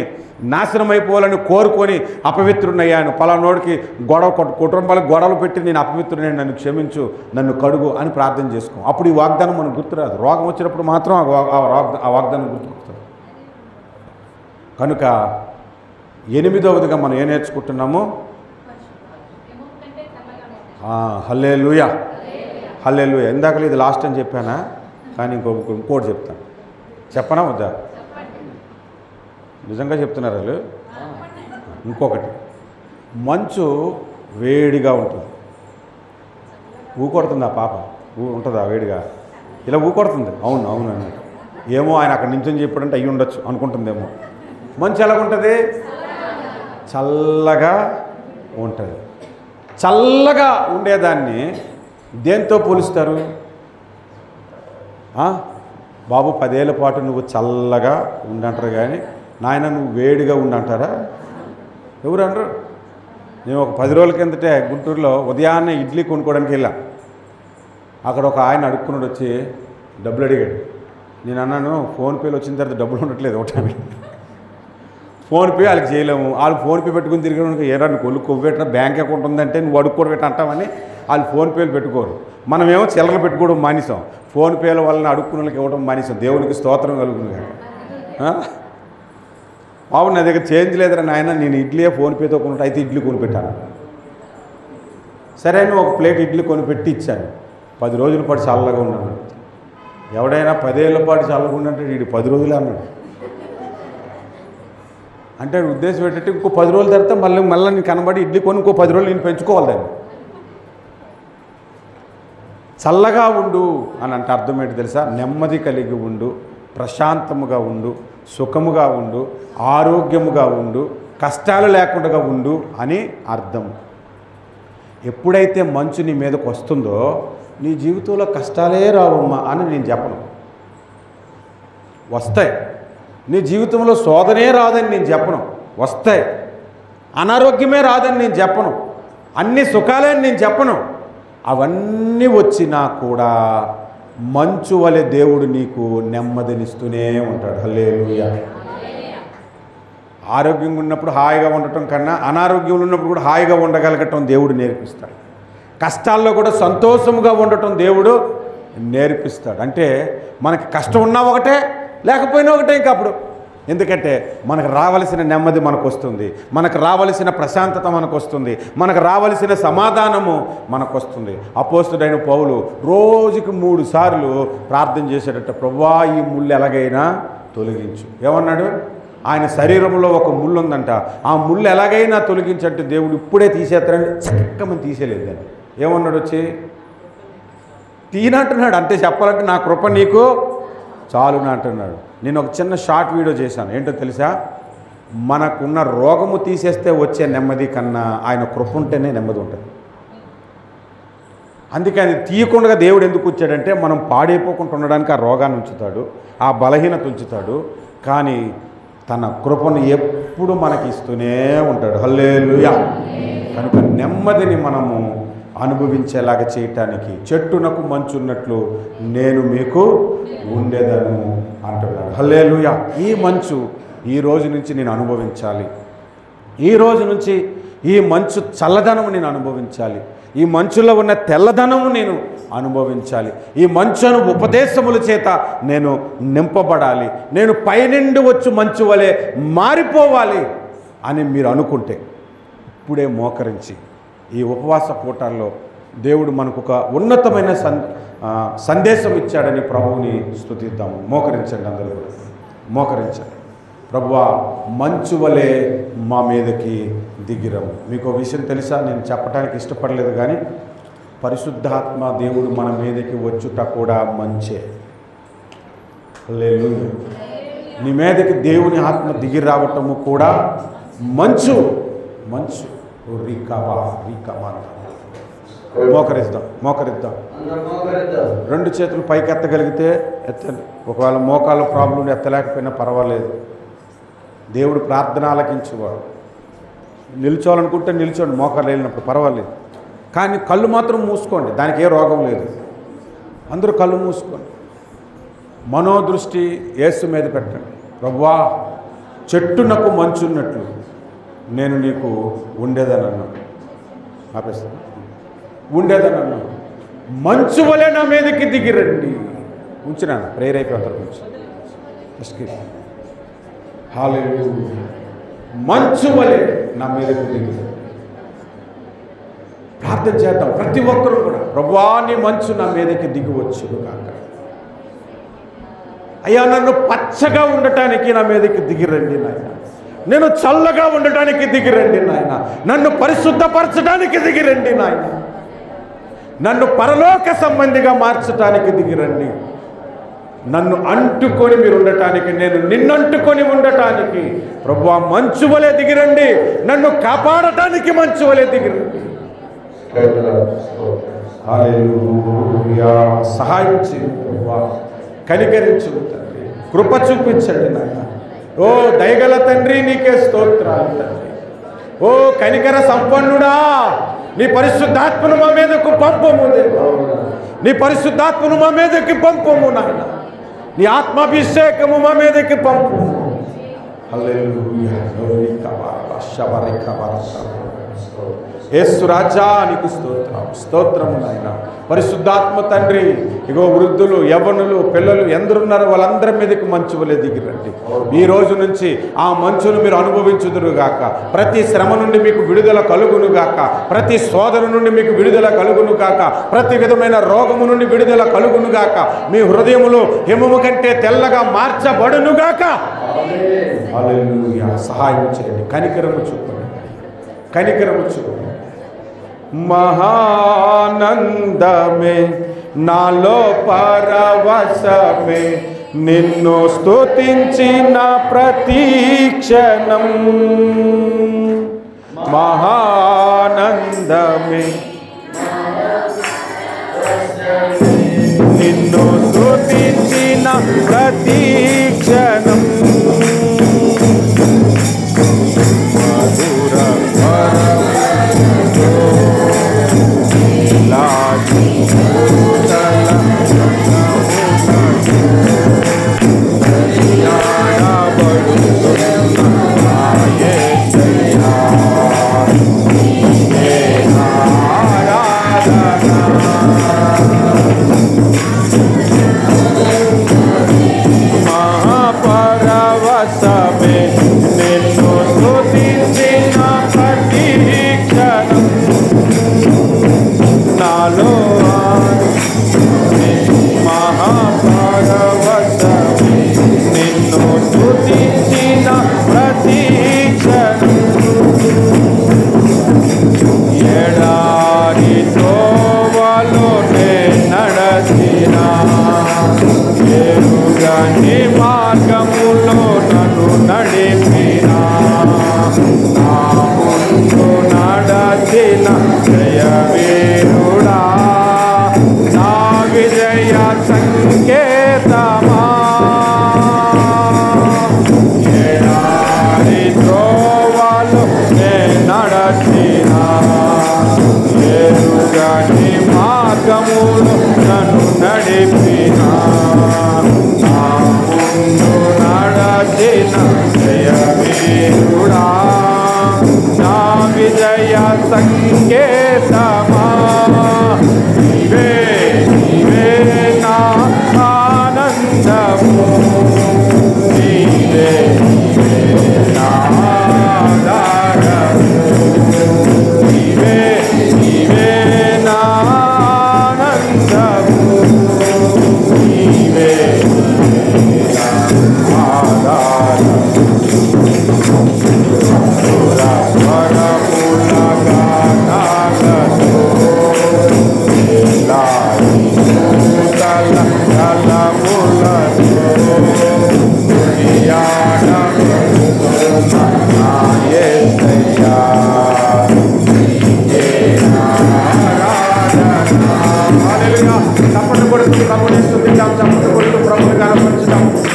నాశనం అయిపోవాలని కోరుకొని అపవిత్రుడయ్యాను, పలానోడికి కుటుంబాలకు గొడవలు పెట్టి నేను అపవిత్రుడైన, నన్ను క్షమించు, నన్ను కడుగు అని ప్రార్థన చేసుకో. అప్పుడు ఈ వాగ్దానం మనకు గుర్తురాదు. రోగం వచ్చినప్పుడు మాత్రం ఆ వాగ్దానం గుర్తుకొస్తుంది. కనుక 8వదిగా మనం ఏం నేర్చుకుంటున్నాము? హల్లెలూయా, హల్లెలూయా. ఇందాక ఇది లాస్ట్ అని చెప్పానా? కానీ ఇంకోటి చెప్తాను. చెప్పనా వద్దా? నిజంగా చెప్తున్నారు వాళ్ళు. ఇంకొకటి, మంచు వేడిగా ఉంటుంది. ఊకొడుతుంది ఆ పాప, ఉంటుందా వేడిగా? ఇలా ఊకొడుతుంది. అవును అని ఏమో ఆయన అక్కడ నించొని చెప్పాడంటే అయ్యి ఉండొచ్చు అనుకుంటుందేమో. మంచు ఎలాగుంటుంది? చల్లగా ఉంటుంది. చల్లగా ఉండేదాన్ని దేంతో పోలుస్తారు? బాబు 10 ఏళ్ల పాటు నువ్వు చల్లగా ఉండంటారు, కానీ నాయన నువ్వు వేడిగా ఉండంటారా? ఎవరు అనరు. నేను ఒక 10 రోజుల కిందటే గుంటూరులో ఉదయాన్నే ఇడ్లీ కొనుక్కోవడానికి వెళ్ళా. అక్కడ ఒక ఆయన అడుక్కున్నాడు, వచ్చి డబ్బులు అడిగాడు. నేను అన్నాను, ఫోన్పేలో వచ్చిన తర్వాత డబ్బులు ఉండట్లేదు ఒకటాని. ఫోన్పే వాళ్ళకి చేయలేము, వాళ్ళు ఫోన్పే పెట్టుకుని తిరిగి ఏరా నువ్వు కొలు కొవ్వేట్రా బ్యాంక్ అకౌంట్ ఉందంటే నువ్వు అడుక్కోవడం పెట్ట అంటామని వాళ్ళు ఫోన్పేలు పెట్టుకోరు. మనమేమో చిల్లరలు పెట్టుకోవడం మానేసాం, ఫోన్పేల వలన అడుక్కున్న వాళ్ళకి ఇవ్వడం మానేసాం. దేవునికి స్తోత్రం కలుగును కదా. బాబు నా దగ్గర చేంజ్ లేదురా నాయన, నేను ఇడ్లీ ఫోన్పేతో కొనుంటే అయితే ఇడ్లీ కొనిపెట్టాను. సరే నువ్వు ఒక ప్లేట్ ఇడ్లీ కొనిపెట్టి ఇచ్చాను. 10 రోజుల పాటు చల్లగా ఉన్నాను. ఎవడైనా 10 ఏళ్ల పాటు చల్లగా ఉండంటే వీడు 10 రోజులే అన్నాడు. అంటే ఉద్దేశం ఏంటంటే ఇంకో 10 రోజుల తర్వాత మళ్ళీ నేను కనబడి ఇడ్లీ కొని ఇంకో 10 రోజులు నేను పెంచుకోవాలి దాన్ని. చల్లగా ఉండు అని అంటే అర్థం ఏంటి తెలుసా? నెమ్మది కలిగి ఉండు, ప్రశాంతముగా ఉండు, సుఖముగా ఉండు, ఆరోగ్యముగా ఉండు, కష్టాలు లేకుండా ఉండు అని అర్థం. ఎప్పుడైతే మంచు నీ మీదకు వస్తుందో నీ జీవితంలో కష్టాలే రావమ్మా అని నేను చెప్పను. వస్తాయి. నీ జీవితంలో శోధనే రాదని నేను చెప్పను, వస్తాయి. అనారోగ్యమే రాదని నేను చెప్పను, అన్ని సుఖాలే అని నేను చెప్పను. అవన్నీ వచ్చినా కూడా మంచు వలె దేవుడు నీకు నెమ్మదినిస్తూనే ఉంటాడు. హల్లెలూయా. ఆరోగ్యంగా ఉన్నప్పుడు హాయిగా ఉండటం కన్నా అనారోగ్యంలో ఉన్నప్పుడు కూడా హాయిగా ఉండగలగటం దేవుడు నేర్పిస్తాడు. కష్టాల్లో కూడా సంతోషముగా ఉండటం దేవుడు నేర్పిస్తాడు. అంటే మనకి కష్టం ఉన్నా ఒకటే, లేకపోయినా ఒకటే. ఇంకా అప్పుడు ఎందుకంటే మనకు రావలసిన నెమ్మది మనకు వస్తుంది, మనకు రావలసిన ప్రశాంతత మనకు వస్తుంది, మనకు రావలసిన సమాధానము మనకు వస్తుంది. అపోస్తుడైన పౌలు రోజుకి 3 సార్లు ప్రార్థన చేసేటట్టు, ప్రభువా ఈ ముళ్ళు ఎలాగైనా తొలగించు. ఏమన్నాడు? ఆయన శరీరంలో ఒక ముళ్ళు ఉందంట, ఆ ముళ్ళు ఎలాగైనా తొలగించంటే దేవుడు ఇప్పుడే తీసేస్తారని చక్కమని తీసేయలేదు. దాన్ని ఏమన్నాడు? వచ్చి తీనంటున్నాడు. అంతే. చెప్పాలంటే నా కృప నీకు చాలునా అంటున్నాడు. నేను ఒక చిన్న షార్ట్ వీడియో చేశాను. ఏంటో తెలుసా? మనకున్న రోగము తీసేస్తే వచ్చే నెమ్మది కన్నా ఆయన కృప ఉంటేనే నెమ్మది ఉంటుంది. అందుకే అది తీయకుండా దేవుడు ఎందుకు వచ్చాడంటే మనం పాడైపోకుండా ఉండడానికి ఆ రోగాన్ని ఉంచుతాడు, ఆ బలహీనత ఉంచుతాడు. కానీ తన కృపను ఎప్పుడు మనకి ఇస్తూనే ఉంటాడు. హల్లెలూయా. కనుక నెమ్మదిని మనము అనుభవించేలాగా చేయటానికి చెట్టునకు మంచున్నట్లు నేను మీకు ఉండేదను అంటున్నాడు. హల్లెలూయా. ఈ మంచు ఈ రోజు నుంచి నేను అనుభవించాలి. ఈ రోజు నుంచి ఈ మంచు చల్లదనము నేను అనుభవించాలి. ఈ మంచులో ఉన్న తెల్లదనము నేను అనుభవించాలి. ఈ మంచును ఉపదేశముల చేత నేను నింపబడాలి. నేను పైనుండి వచ్చు మంచు వలె మారిపోవాలి అని మీరు అనుకుంటే ఇప్పుడే మోకరించి ఈ ఉపవాస పూటల్లో దేవుడు మనకు ఒక ఉన్నతమైన సందేశం ఇచ్చాడని ప్రభువుని స్తుతిద్దాము. మోకరించండి, అందరూ మోకరించండి. ప్రభువా మంచు వలె మా మీదకి దిగిరము. మీకు విషయం తెలుసా? నేను చెప్పడానికి ఇష్టపడలేదు, కానీ పరిశుద్ధాత్మ దేవుడు మన మీదకి వచ్చుట కూడా మంచే. హల్లెలూయా. నీ మీదకి దేవుని ఆత్మ దిగి రావటము కూడా మంచు. మంచు మోకరిద్దాం, మోకరిద్దాం. 2 చేతులు పైకి ఎత్తగలిగితే ఎత్తండి. ఒకవేళ మోకాళ్ళ ప్రాబ్లం ఎత్తలేకపోయినా పర్వాలేదు, దేవుడు ప్రార్థన ఆలకించేవాడు. నిల్చోవాలనుకుంటే నిల్చోండి, మోకాళ్ళు వెళ్ళినప్పుడు పర్వాలేదు. కానీ కళ్ళు మాత్రం మూసుకోండి, దానికి ఏ రోగం లేదు. అందరూ కళ్ళు మూసుకోండి. మనోదృష్టి యేసు మీద పెట్టండి. ప్రభువా చెట్టునకు మంచున్నట్లు నేను నీకు ఉండేదనన్నా. ఆపేస్తాను. ఉండేదనన్నా. మంచు వలె నా మీదకి దిగిరండి. ఉంచినాను ప్రేయర్ అయిపోయి అందరూ ఉంచి. హల్లెలూయా. మంచు వలె నా మీదకి దిగిరండి. ప్రార్థన చేద్దాం ప్రతి ఒక్కరూ కూడా. ప్రభువా నీ మంచు నా మీదకి దిగి వచ్చును కాక. అయ్యా నన్ను పచ్చగా ఉండటానికి నా మీదకి దిగిరండి నాయన. నేను చల్లగా ఉండటానికి దిగిరండి నాయన. నన్ను పరిశుద్ధపరచడానికి దిగిరండి నాయన. నన్ను పరలోక సంబంధిగా మార్చడానికి దిగిరండి. నన్ను అంటుకొని మీరు ఉండటానికి, నేను నిన్నంటుకొని ఉండటానికి ప్రభువా మంచు వలె దిగిరండి. నన్ను కాపాడటానికి మంచు వలె దిగిరండి. హల్లెలూయా. సహాయం చేయండి ప్రభువా, కనికరించు తండ్రి, కృప చూపించండి నాయన. ఓ దయగల తండ్రి, నీకే స్తోత్రాలు తండ్రి. ఓ కనికర సంపన్నుడా, నీ పరిశుద్ధాత్మను మా మీదకు పంపము దేవా, నీ పరిశుద్ధాత్మను మా మీదకి పంపము నాయన, నీ ఆత్మాభిషేకము మా మీదకి పంపు. హల్లెలూయా. యేసు రాజా నీకు స్తోత్రం, స్తోత్రము నాయన. పరిశుద్ధాత్మ తండ్రి, ఇగో వృద్ధులు, యవ్వనులు, పిల్లలు ఎందరున్నారో వాళ్ళందరి మీదకి మంచు వలె దిగిరండి. ఈ రోజు నుంచి ఆ మంచును మీరు అనుభవించుదురుగాక. ప్రతి శ్రమ నుండి మీకు విడుదల కలుగునుగాక, ప్రతి శోధన నుండి మీకు విడుదల కలుగునుగాక, ప్రతి విధమైన రోగము నుండి విడుదల కలుగునుగాక. మీ హృదయములు హిమము కంటే తెల్లగా మార్చబడునుగాక. హల్లెలూయా. సహాయం చేయండి, కనికరము చూపండి, కనికరము చూపండి. మహానందమే నాలో పరవశమే, నిన్ను స్తుతించిన ప్రతీక్షణం. మహానందమే నిన్ను స్తుతించిన ప్రతీక్షణం.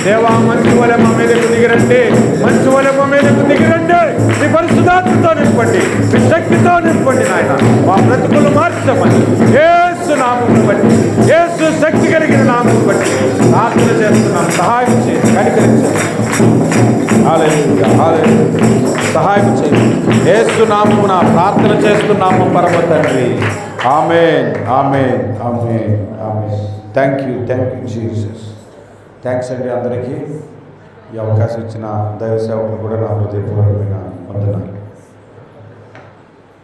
దేవా, మంచు వలె మా మీదకు దిగిరండి, మంచు వలె మా మీదకు దిగిరండి. నీ పరిశుద్ధాత్మతో నింపండి, మీ శక్తితో నింపండి నాయన. మా బ్రతుకులు మార్చమని యేసు నామమును బట్టి, యేసు శక్తి కలిగిన నామమును బట్టి ప్రార్థన చేస్తున్నాం. సహాయం చేయండి, కనికరించండి. హల్లెలూయా, హల్లెలూయా. సహాయం చేయండి. యేసు నామమున ప్రార్థన చేస్తున్నాము పరమ తండ్రి. Amen, amen, amen, amen. Thank you Jesus. Thanks అండి అందరికీ. ఈ అవకాశం ఇచ్చిన దైవ సేవకులు కూడా నా హృదయపూర్వకమైన వందనాలు.